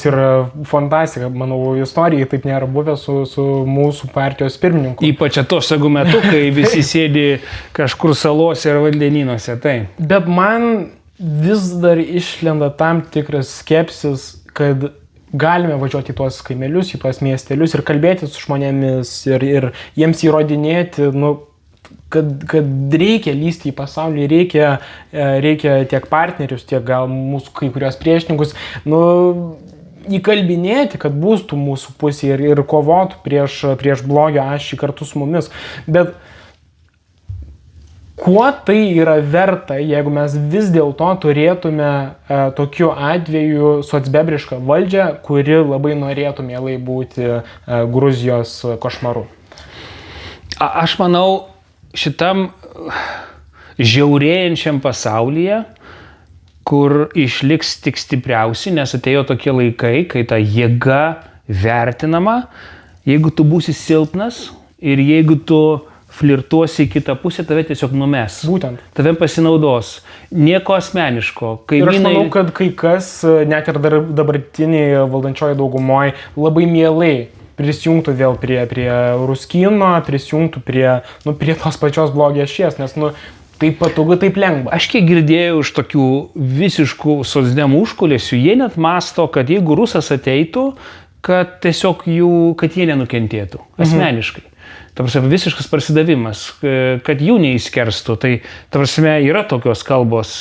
Speaker 1: yra fantastika, manau, istorijai taip nėra buvę su mūsų partijos pirmininku.
Speaker 2: Ypač atostogų metu, kai visi sėdi kažkur salose ir vandenynuose. Tai.
Speaker 1: Bet man vis dar išlenda tam tikras skepsis, kad galime važiuoti į tuos kaimelius, į tuos miestelius ir kalbėti su žmonėmis ir jiems įrodinėti, kad reikia lysti į pasaulį, reikia tiek partnerius, tiek gal mūsų kai kurios priešininkus, įkalbinėti, kad būstų mūsų pusė ir kovotų prieš blogio ašį kartu su mumis. Bet kuo tai yra verta, jeigu mes vis dėlto turėtume tokiu atveju socbebrišką valdžią, kuri labai norėtų mielai būti Gruzijos košmaru?
Speaker 2: Aš manau, šitam žiaurėjančiam pasaulyje, kur išliks tik stipriausi, nes atėjo tokie laikai, kai ta jėga vertinama, jeigu tu būsi silpnas ir jeigu tu flirtuosi į kitą pusę, tave tiesiog numes.
Speaker 1: Būtent.
Speaker 2: Tave pasinaudos. Nieko asmeniško.
Speaker 1: Ir aš manau, kad kai kas, net ir dabartiniai valdančioji daugumoje, labai mielai prisijungtų vėl prie Ruskyno, prisijungtų prie tos pačios blogio ašies, nes Taip patogu, taip lengva.
Speaker 2: Aš kiek girdėjau iš tokių visiškų socdemų užkulisių, jie net masto, kad jeigu rusas ateitų, kad tiesiog kad jie nenukentėtų asmeniškai. Ta prasme, visiškas parsidavimas, kad jų neįskerstų. Tai, ta prasme, yra tokios kalbos.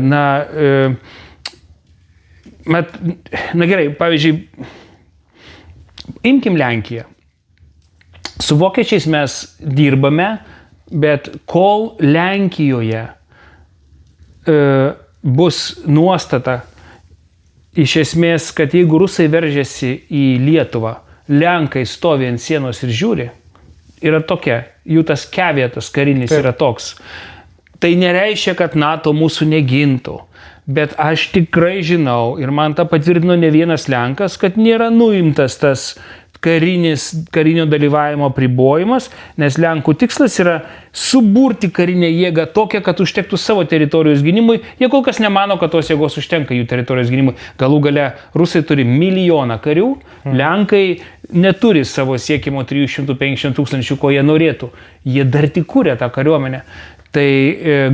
Speaker 2: Na gerai, pavyzdžiui, imkim Lenkiją. Su vokiečiais mes dirbame, bet kol Lenkijoje bus nuostata, iš esmės, kad jeigu rusai veržiasi į Lietuvą, Lenkai stovi ant sienos ir žiūri, yra tokia, jų tas kevietas karinis yra toks. Tai nereiškia, kad NATO mūsų negintų, bet aš tikrai žinau, ir man tą patvirtino ne vienas Lenkas, kad nėra nuimtas tas karinio dalyvavimo apribojimas, nes Lenkų tikslas yra suburti karinę jėgą tokią, kad užtektų savo teritorijos gynimui. Jie kol kas nemano, kad tos jėgos užtenka jų teritorijos gynimui. Galų gale Rusai turi 1 milijoną karių, Lenkai neturi savo siekimo 350 000, ko jie norėtų. Jie dar tik kūrė tą kariuomenę. Tai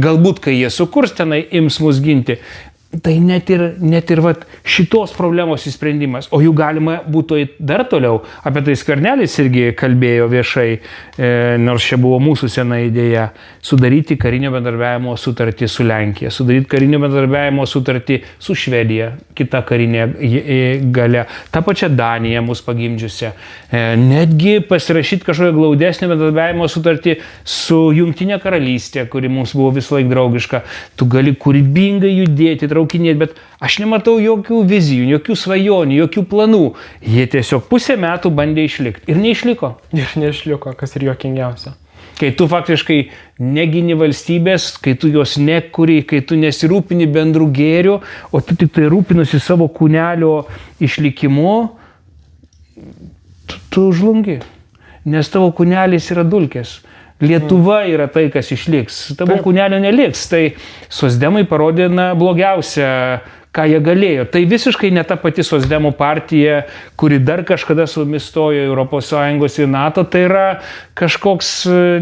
Speaker 2: galbūt, kai jie sukurs tenai, ims mus ginti. Tai net ir vat, šitos problemos įsprendimas, o jų galima būtų dar toliau. Apie tai Skvernelis irgi kalbėjo viešai, nors čia buvo mūsų sena idėja, sudaryti karinio bendradarbiavimo sutartį su Lenkija, sudaryti karinio bendradarbiavimo sutartį su Švedija, kita karinė galia, tą pačią Daniją mus pagimdžiusią, netgi pasirašyti kažkokią glaudesnio bendradarbiavimo sutartį su Jungtinė karalystė, kuri mums buvo vis laik draugiška. Tu gali kūrybingai judėti, traukinėti, bet aš nematau jokių vizijų, jokių svajonių, jokių planų. Jie tiesiog 1,5 metų bandė išlikti. Ir neišliko.
Speaker 1: Ir neišliko, kas ir juokingiausia.
Speaker 2: Kai tu faktiškai negini valstybės, kai tu jos nekuri, kai tu nesirūpini bendrų gėrių, o tu tik tai rūpinusi savo kūnelio išlikimu, tu žlungi. Nes tavo kūnelis yra dulkės. Lietuva yra tai, kas išliks. Tavo kūnelio neliks. Tai socdemai parodė blogiausią, ką jie galėjo. Tai visiškai ne ta pati socdemų partija, kuri dar kažkada su mumis stojo ES ir NATO. Tai yra kažkoks,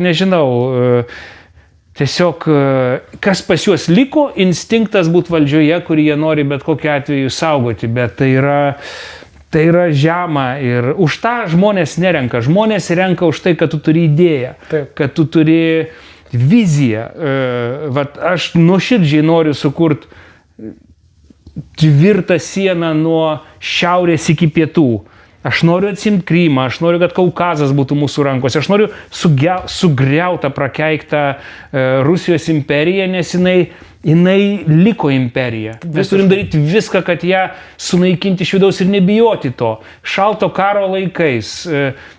Speaker 2: nežinau, tiesiog, kas pas juos liko, instinktas būti valdžioje, kurį jie nori bet kokiu atveju saugoti. Bet tai yra žema ir už tą žmonės nerenka. Žmonės renka už tai, kad tu turi idėją, kad tu turi viziją. Vat aš nuoširdžiai noriu sukurti tvirtą sieną nuo šiaurės iki pietų. Aš noriu atsimti Krymą, aš noriu, kad Kaukazas būtų mūsų rankose, aš noriu sugriautą, prakeiktą Rusijos imperiją, nes jinai liko imperija. Mes turim daryti viską, kad ją sunaikinti iš vidaus ir nebijoti to. Šalto karo laikais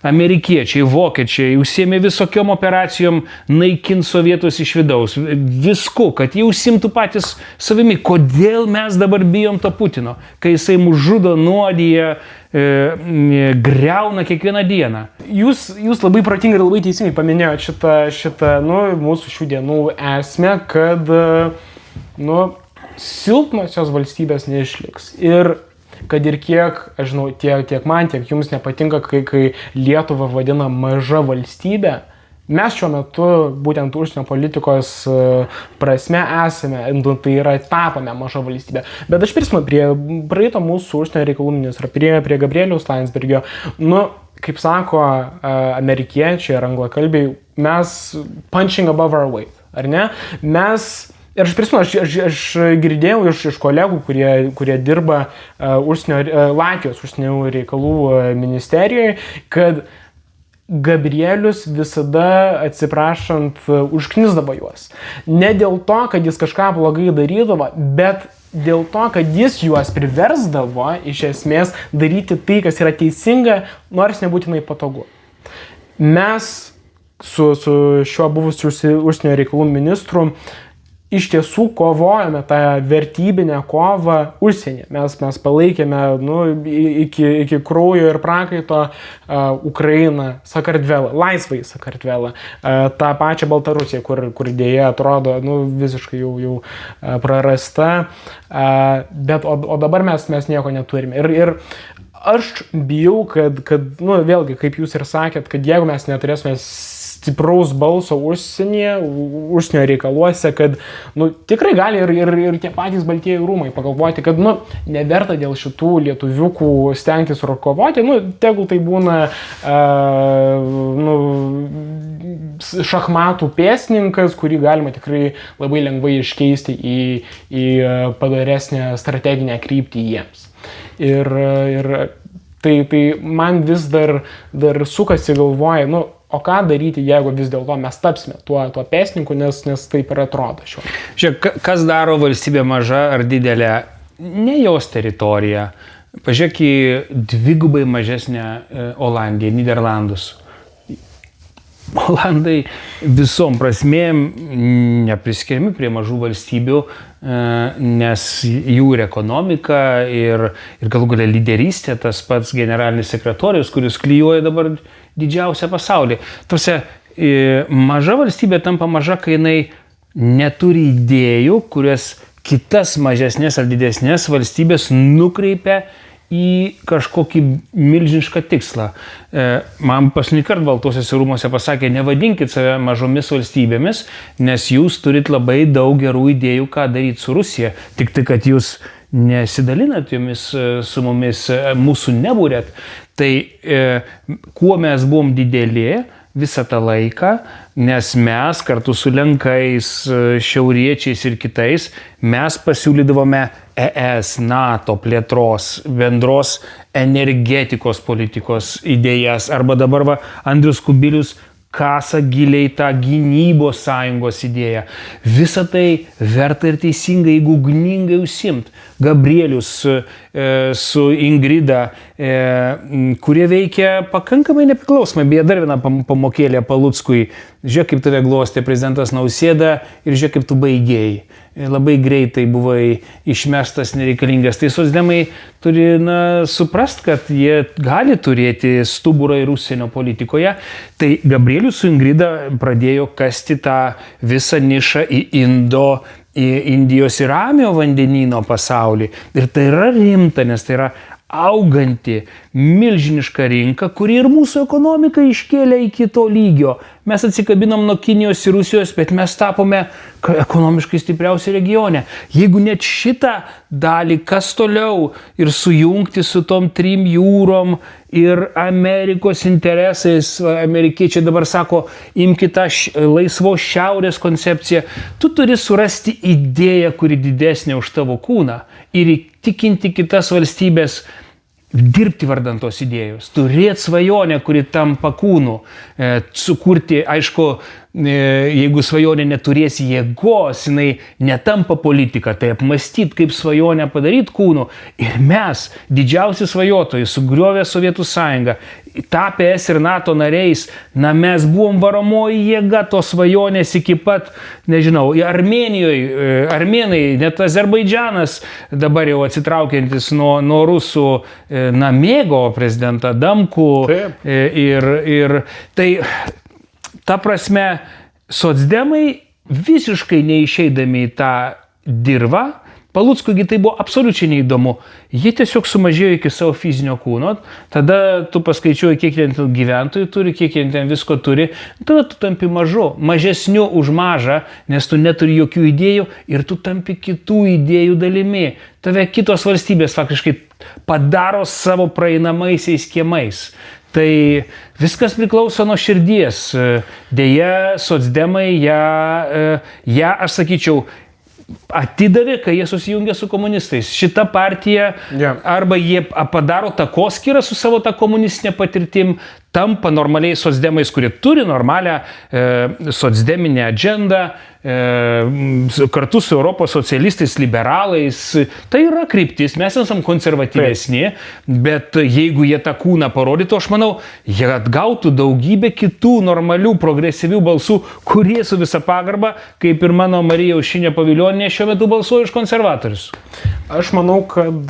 Speaker 2: amerikiečiai, vokiečiai užsiėmė visokiom operacijom naikinti sovietus iš vidaus. Visku, kad jie užsimtų patys savimi. Kodėl mes dabar bijom to Putino, kai jisai mus žudo, nuodija, greuna kiekvieną dieną.
Speaker 1: Jūs labai protingai ir labai teisingai paminėjote šitą mūsų šių dienų esmę, kad silpnosios valstybės neišliks. Ir kad ir kiek, aš žinau, tiek man, tiek jums nepatinka, kai Lietuva vadina maža valstybė, mes šiuo metu būtent užsienio politikos prasme esame, tai yra tapome maža valstybė. Bet aš prisimenu prie praeito mūsų užsienio reikalų ministro, prie Gabrieliaus Landsbergio, kaip sako amerikiečiai ar anglakalbiai, mes punching above our weight, ar ne? Ir aš prisimenu, aš girdėjau iš kolegų, kurie dirba Latvijos užsienio reikalų ministerijoje, kad Gabrielius visada, atsiprašant, užknisdavo juos. Ne dėl to, kad jis kažką blogai darydavo, bet dėl to, kad jis juos priversdavo iš esmės daryti tai, kas yra teisinga, nors nebūtinai patogu. Mes su šiuo buvusiu užsienio reikalų ministru iš tiesų kovojame tą vertybinę kovą užsienyje. Mes palaikėme iki kraujo ir prakaito Ukrainą, Sakartvelą, laisvąjį Sakartvelą, tą pačią Baltarusiją, kur dėja atrodo visiškai jau prarasta, bet o dabar mes nieko neturime. Ir aš bijau, kad vėlgi, kaip jūs ir sakėt, kad jeigu mes neturėsime stipraus balso užsienio reikaluose, kad tikrai gali ir tie patys Baltieji rūmai pagalvoti, kad neverta dėl šitų lietuviukų stengtis kovoti, tegul tai būna šachmatų pėstininkas, kurį galima tikrai labai lengvai iškeisti į padaresnę strateginę kryptį jiems. Ir tai man vis dar sukasi galvoja, o ką daryti, jeigu vis dėlto mes tapsime tuo pėstininku, nes taip ir atrodo šiuo.
Speaker 2: Žiūrėk, kas daro valstybė maža ar didelė, ne jos teritorija. Pažiūrėk į dvigubai mažesnę Olandiją, Nyderlandus. Olandai visom prasmėm nepriskiriami prie mažų valstybių, nes jų ir ekonomika, ir galų galia lyderystė, tas pats generalinis sekretorius, kuris klijuoja dabar didžiausią pasaulį. Tuose maža valstybė tampa maža, kai jinai neturi idėjų, kurias kitas mažesnės ar didesnės valstybės nukreipia į kažkokį milžinišką tikslą. Man paskutinįkart Baltuosiuose rūmuose pasakė, nevadinkit save mažomis valstybėmis, nes jūs turit labai daug gerų idėjų, ką daryti su Rusija. Tik tai, kad jūs nesidalinat jomis su mumis, mūsų nebūrėt. Tai kuo mes buvom dideli visą tą laiką, nes mes kartu su Lenkais, šiauriečiais ir kitais, mes pasiūlydavome ES, NATO plėtros, bendros energetikos politikos idėjas, arba dabar Andrius Kubilius kasa giliai tą gynybos sąjungos idėją. Visą tai verta ir teisingai, jeigu ugningai užsimt. Gabrielius su Ingrida, kurie veikia pakankamai nepriklausomai, beje dar vieną pamokėlę Paluckui. Žiūrėk, kaip tave glostė prezidentas Nausėda ir žiūrėk, kaip tu baigėjai. Labai greitai buvai išmestas, nereikalingas. Tai socdemai turi suprast, kad jie gali turėti stuburą ir užsienio politikoje. Tai Gabrielius su Ingrida pradėjo kasti tą visą nišą į Indijos ir Ramiojo vandenyno pasaulį. Ir tai yra rimta, nes tai yra auganti, milžiniška rinka, kuri ir mūsų ekonomiką iškėlė iki to lygio. Mes atsikabinom nuo Kinijos ir Rusijos, bet mes tapome ekonomiškai stipriausi regione. Jeigu net šitą dalį, kas toliau ir sujungti su tom 3 jūrom ir Amerikos interesais, amerikiečiai dabar sako, imkite tą laisvos šiaurės koncepciją, tu turi surasti idėją, kuri didesnė už tavo kūną ir įtikinti kitas valstybės dirbti vardant tos idėjos, turėti svajonę, kuri tampa kūnu, sukurti, aišku, jeigu svajonė neturės jėgos, jinai netampa politika, tai apmastyti, kaip svajonę padaryti kūnu. Ir mes, didžiausi svajotojai, sugriovę Sovietų sąjungą, tapę ES ir NATO nariais, mes buvom varomoji jėga tos svajonės iki pat, nežinau, armėnai, net Azerbaidžanas dabar jau atsitraukiantis nuo rusų, mėgo prezidentą Adamkų. Ir tai ta prasme, socdemai visiškai neišeidami į tą dirvą, Paluckui tai buvo absoliučiai neįdomu. Jie tiesiog sumažėjo iki savo fizinio kūno, tada tu paskaičiuoji, kiek ten gyventojų turi, kiek ten visko turi, tada tu tampi mažesniu už mažą, nes tu neturi jokių idėjų ir tu tampi kitų idėjų dalimi. Tave kitos valstybės faktiškai padaro savo praeinamaisiais kiemais. Tai viskas priklauso nuo širdies. Deja, socdemai ją, aš sakyčiau, atidavė, kai jie susijungė su komunistais. Šita partija arba jie padaro takoskyrą su savo tą komunistinę patirtim, tampa normaliai socdemais, kurie turi normalią socdeminę agendą, kartu su Europos socialistais, liberalais. Tai yra kryptis, mes esam konservatyvesni, bet jeigu jie tą kūną parodytų, aš manau, jie atgautų daugybę kitų normalių, progresyvių balsų, kurie su visa pagarba, kaip ir mano Marija Aušrinė Pavilionė, šiuo metu balsuoja už konservatorius.
Speaker 1: Aš manau, kad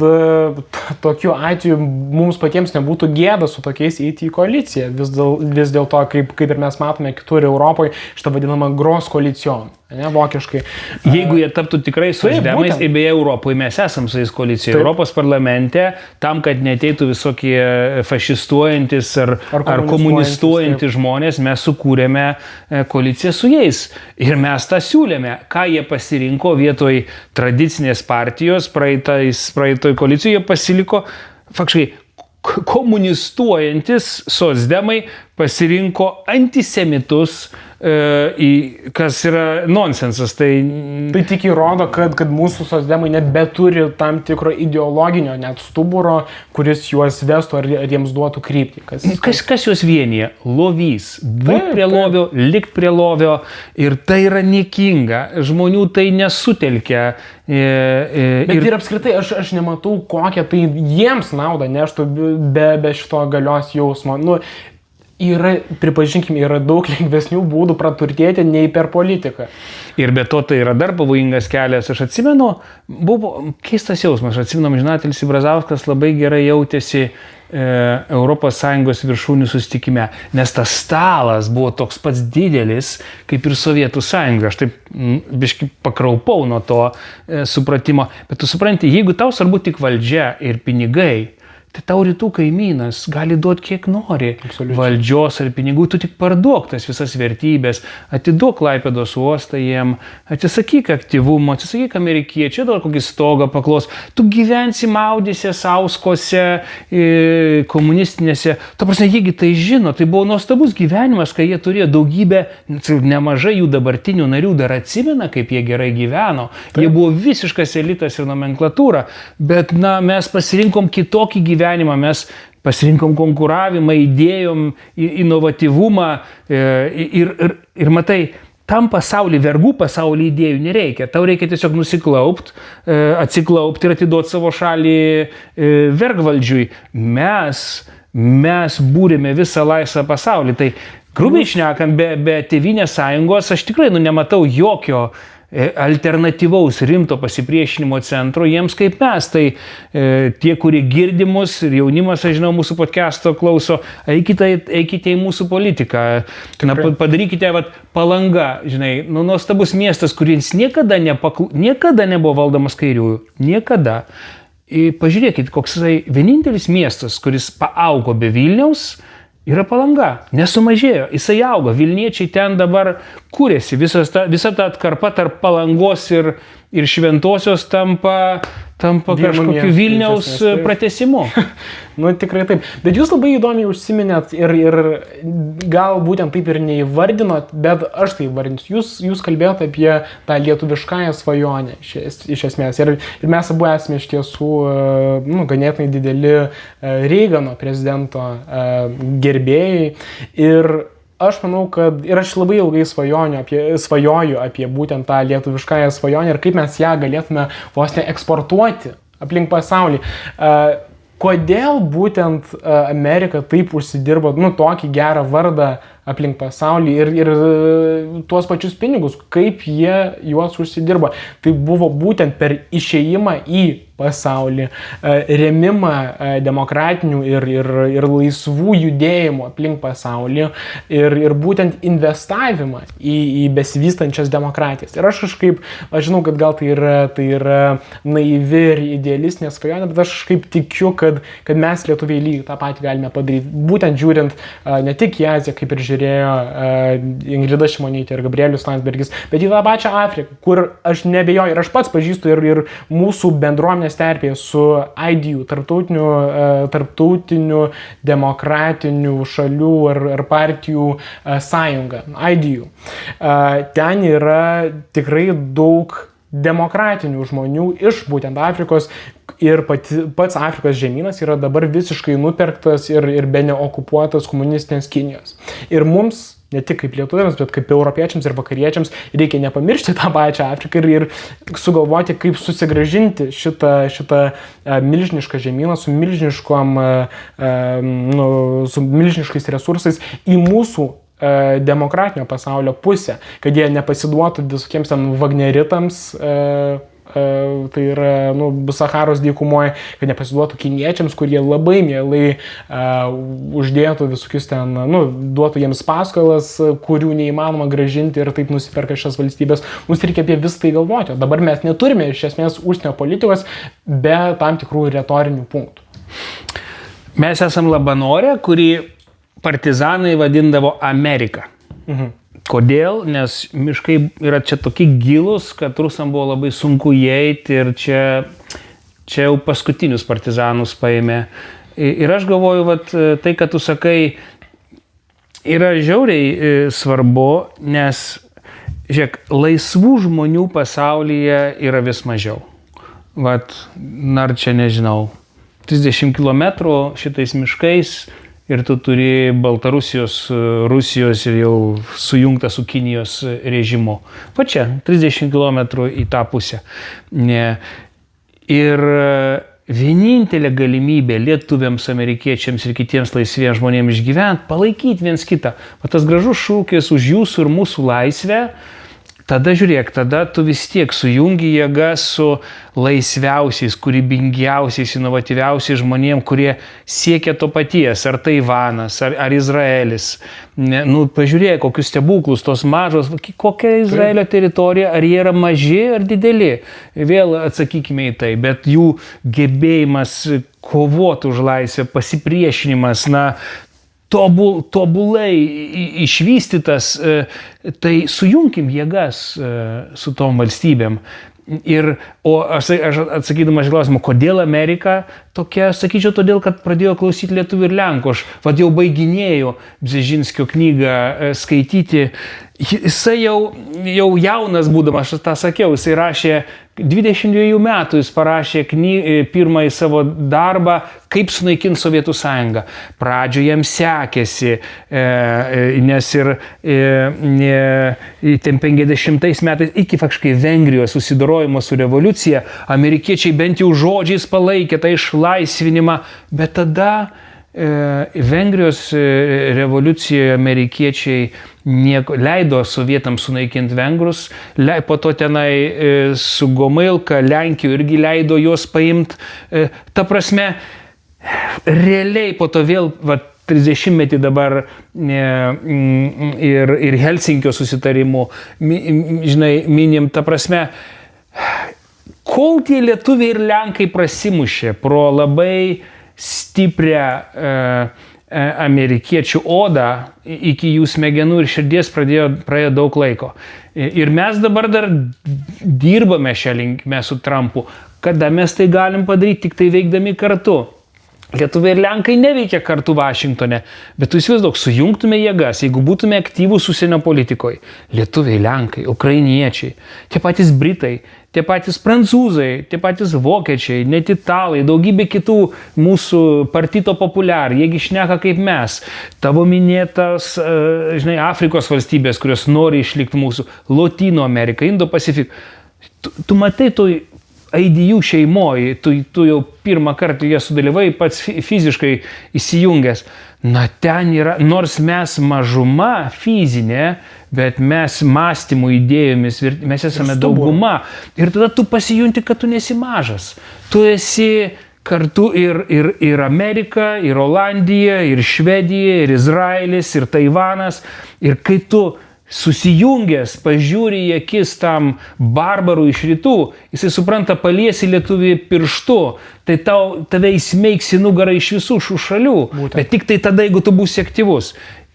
Speaker 1: tokiu atveju mums patiems nebūtų gėda su tokiais eiti į koaliciją. koalicija, vis dėlto, kaip ir mes matome kitur Europoje, šitą vadinamą gros koalicijon. Ne, vokiškai.
Speaker 2: Jeigu jie taptų tikrai socdemais, ir beje Europoje mes esam su jais koalicijoje, Europos parlamente, tam, kad neteitų visokie fašistuojantis ar komunistuojantis žmonės, mes sukūrėme koaliciją su jais. Ir mes tą siūlėme. Ką jie pasirinko vietoj tradicinės partijos, praeitoj koalicijoje jie pasiliko, faktiškai, komunistuojantis socdemai pasirinko antisemitus, kas yra nonsensas. Tai
Speaker 1: tik įrodo, kad mūsų socdemai nebeturi tam tikro ideologinio net stuburo, kuris juos vestų ar jiems duotų kryptį.
Speaker 2: Kas juos vienyje? Lovys. Būt prie lovio, likt prie lovio. Ir tai yra niekinga. Žmonių tai nesutelkia.
Speaker 1: Bet ir apskritai aš nematau, kokią tai jiems naudą neštų be šito galios jausmo. Pripažinkim, yra daug lengvesnių būdų praturtėti nei per politiką.
Speaker 2: Ir be to tai yra dar pavojingas kelias. Aš atsimenu, buvo keistas jausmas. Aš atsimenu, žinatelis Brazauskas labai gerai jautėsi ES viršūnių susitikime, nes tas stalas buvo toks pats didelis, kaip ir Sovietų sąjunga. Aš taip biškai pakraupau nuo to supratimo. Bet tu supranti, jeigu tau svarbu tik valdžia ir pinigai, tai tau rytų kaimynas gali duoti kiek nori. Absoliučiai. Valdžios ar pinigų, tu tik parduok tas visas vertybės, atiduok Klaipėdos uostą jiem, atsisakyk aktyvumo, atsisakyk amerikiečių, duok kokį stogą paklos, tu gyvensi maudyse, sauskose, komunistinėse. Ta prasme, jiegi tai žino, tai buvo nuostabus gyvenimas, kai jie turėjo daugybę, nemažai jų dabartinių narių dar atsimena, kaip jie gerai gyveno. Taip. Jie buvo visiškas elitas ir nomenklatūra, bet mes pasirinkom kitokį gyvenimą, mes pasirinkom konkuravimą, idėjom, inovatyvumą ir matai, tam pasaulyje, vergų pasaulyje idėjų nereikia. Tau reikia tiesiog atsiklaupti ir atiduoti savo šalį vergvaldžiui. Mes būrėme visą laisvą pasaulį. Tai grubiai šnekant, be Tėvynės sąjungos aš tikrai nematau jokio alternatyvaus rimto pasipriešinimo centro jiems kaip mes. Tai tie, kurie girdi mus ir jaunimas, aš žinau, mūsų podcast'o klauso, eikite į mūsų politiką. Padarykite, Palanga, žinai, nuostabus miestas, kuris niekada nebuvo valdomas kairiųjų. Niekada. Pažiūrėkit, koks vienintelis miestas, kuris paaugo be Vilniaus, yra Palanga. Nesumažėjo, jisai auga. Vilniečiai ten dabar kūrėsi. Visa ta atkarpa tarp Palangos ir Šventosios tampa kažkokiu Vilniaus pratęsimu.
Speaker 1: Tikrai taip. Bet jūs labai įdomiai užsiminėt ir gal būtent taip ir neįvardinot, bet aš tai įvardinsiu. Jūs kalbėjote apie tą lietuviškąją svajonę iš esmės. Ir mes abu esame iš tiesų ganėtinai dideli Reigano prezidento gerbėjai. Ir aš manau, kad ir aš labai ilgai svajoju apie būtent tą lietuviškąją svajonę ir kaip mes ją galėtume vos eksportuoti aplink pasaulį. Kodėl būtent Amerika taip užsidirbo tokį gerą vardą aplink pasaulį ir tuos pačius pinigus, kaip jie juos užsidirbo. Tai buvo būtent per išėjimą į pasaulį, remimą demokratinių ir laisvų judėjimų aplink pasaulį ir būtent investavimą į besivystančias demokratijas. Ir aš žinau, kad gal tai yra naivi ir idealistinė svajonė, bet aš tikiu, kad mes lietuviai lygiai tą patį galime padaryti. Būtent žiūrint ne tik į Aziją, kaip ir žiūrėjo Ingrida Šimonytė ir Gabrielius Landsbergis, bet į tą pačią Afriką, kur aš nebejoju ir aš pats pažįstu ir mūsų bendruomenės terpėje su IDU, tarptautinių demokratinių šalių ar partijų sąjunga, IDU. Ten yra tikrai daug demokratinių žmonių iš būtent Afrikos ir pats Afrikos žemynas yra dabar visiškai nuperktas ir bene okupuotas komunistinės Kinijos. Ir mums, ne tik kaip lietuviams, bet kaip europiečiams ir vakariečiams, reikia nepamiršti tą pačią Afriką ir sugalvoti, kaip susigrąžinti šitą milžinišką žemyną su milžiniškais resursais į mūsų demokratinio pasaulio pusę, kad jie nepasiduotų visokiems ten vagneritams tai yra Sacharos dykumoje, kad nepasiduotų kiniečiams, kurie labai mielai uždėtų visokius ten, duotų jiems paskolas, kurių neįmanoma gražinti ir taip nusiperka šias valstybės. Mums reikia apie visą tai galvoti. O dabar mes neturime iš esmės užsienio politikos be tam tikrų retorinių punktų.
Speaker 2: Mes esam Labanore, kurį partizanai vadindavo Amerika. Kodėl? Nes miškai yra čia tokie gilūs, kad rusam buvo labai sunku įeiti ir čia jau paskutinius partizanus paėmė. Ir aš galvoju, tai, kad tu sakai, yra žiauriai svarbu, nes, žiūrėk, laisvų žmonių pasaulyje yra vis mažiau. Čia nežinau, 30 km šitais miškais ir tu turi Baltarusijos, Rusijos ir jau sujungtą su Kinijos režimu. Čia, 30 km į tą pusę. Ir vienintelė galimybė lietuviams, amerikiečiams ir kitiems laisviems žmonėms išgyventi, palaikyti viens kitą. Tas gražus šūkis už jūsų ir mūsų laisvę. Tada žiūrėk, tada tu vis tiek sujungi jėgas su laisviausiais, kūrybingiausiais, inovatyviausiais žmonėm, kurie siekia to paties, ar Taivanas, ar Izraelis. Pažiūrėk, kokius stebuklus, tos mažos, kokia Izraelio teritorija, ar jie yra maži ar dideli. Vėl atsakykime į tai, bet jų gebėjimas kovoti už laisvę, pasipriešinimas, tobulai išvystytas, tai sujunkim jėgas su tom valstybėm. O aš atsakydamas į klausimą, kodėl Amerika tokia, sakyčiau, todėl, kad pradėjo klausyti lietuvių ir lenkų. Aš jau baiginėjau Bzežinskio knygą skaityti. Jisai jau jaunas būdamas, aš tą sakiau, jisai rašė 22 metų, jis parašė pirmąjį savo darbą, kaip sunaikinti Sovietų sąjungą. Pradžioje jam sekėsi, nes ir ten 50 metais iki faktiškai Vengrijos susidorojimo su revoliucija, amerikiečiai bent jau žodžiais palaikė tą išlaisvinimą, bet tada Vengrijos revoliucijoje amerikiečiai leido sovietams sunaikinti vengrus, po to tenai su Gomailka, Lenkijoje irgi leido juos paimti. Ta prasme, realiai po to vėl 30-metį dabar ir Helsinkio susitarimų, minim, ta prasme, kol tie lietuviai ir lenkai prasimušė pro labai stiprią amerikiečių odą iki jų smegenų ir širdies praėjo daug laiko. Ir mes dabar dar dirbame šią linkmę su Trumpu. Kada mes tai galim padaryti, tik tai veikdami kartu. Lietuviai ir lenkai neveikia kartu Vašingtone, bet tu įsivaizduok, sujungtume jėgas, jeigu būtume aktyvūs užsienio politikoje. Lietuviai, lenkai, ukrainiečiai, tie patys britai, tie patys prancūzai, tie patys vokiečiai, net italai, daugybė kitų mūsų partito populiar, jiegi šneka kaip mes. Tavo minėtas, Afrikos valstybės, kurios nori išlikti mūsų, Lotynų Amerika, Indo-Pasifik. Tu matai, IDU šeimoje, tu jau pirmą kartą jie sudalyvai, pats fiziškai įsijungęs. Ten yra, nors mes mažuma fizinė, bet mes mąstymų idėjomis, mes esame dauguma. Ir tada tu pasijunti, kad tu nesi mažas. Tu esi kartu ir Amerika, ir Olandija, ir Švedija, ir Izraelis, ir Taivanas. Ir kai tu susijungęs, pažiūri į akis tam barbarų iš rytų, jisai supranta, paliesi lietuvį pirštu, tai tave įsmeigs į nugarą iš visų šių šalių. Bet tik tai tada, jeigu tu būsi aktyvus.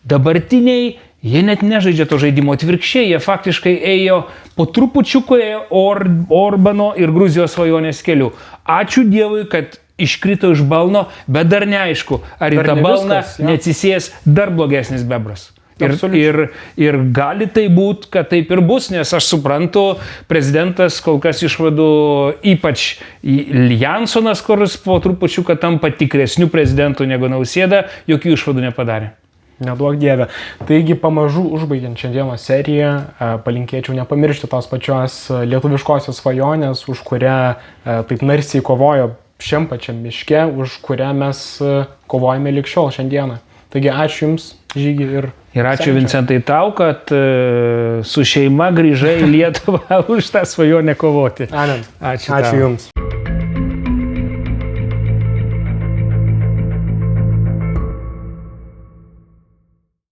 Speaker 2: Dabartiniai, jie net nežaidžia to žaidimo, atvirkščiai, jie faktiškai ėjo po trupučiuko Orbano ir Gruzijos svajonės keliu. Ačiū Dievui, kad iškrito iš balno, bet dar neaišku, ar į tą balną neatsisės dar blogesnis bebras. Ir gali tai būti, kad taip ir bus, nes aš suprantu, prezidentas kol kas išvadų, ypač Jansonas, kuris po trupučiu, kad tampa tikresniu prezidentu negu Nausėda, jokių išvadų nepadarė.
Speaker 1: Neduok Dieve. Taigi pamažu užbaigiant šiandieną seriją, palinkėčiau nepamiršti tos pačios lietuviškosios svajonės, už kurią taip narsiai kovojo šiam pačiam miške, už kurią mes kovojame lig šiol šiandieną. Taigi ačiū Jums, Žygi, ir
Speaker 2: Ir ačiū Vincentai tau, kad su šeima grįžai į Lietuvą už tą svajonę kovoti.
Speaker 1: Amen.
Speaker 2: Ačiū
Speaker 1: Ačiū
Speaker 2: tau.
Speaker 1: Jums.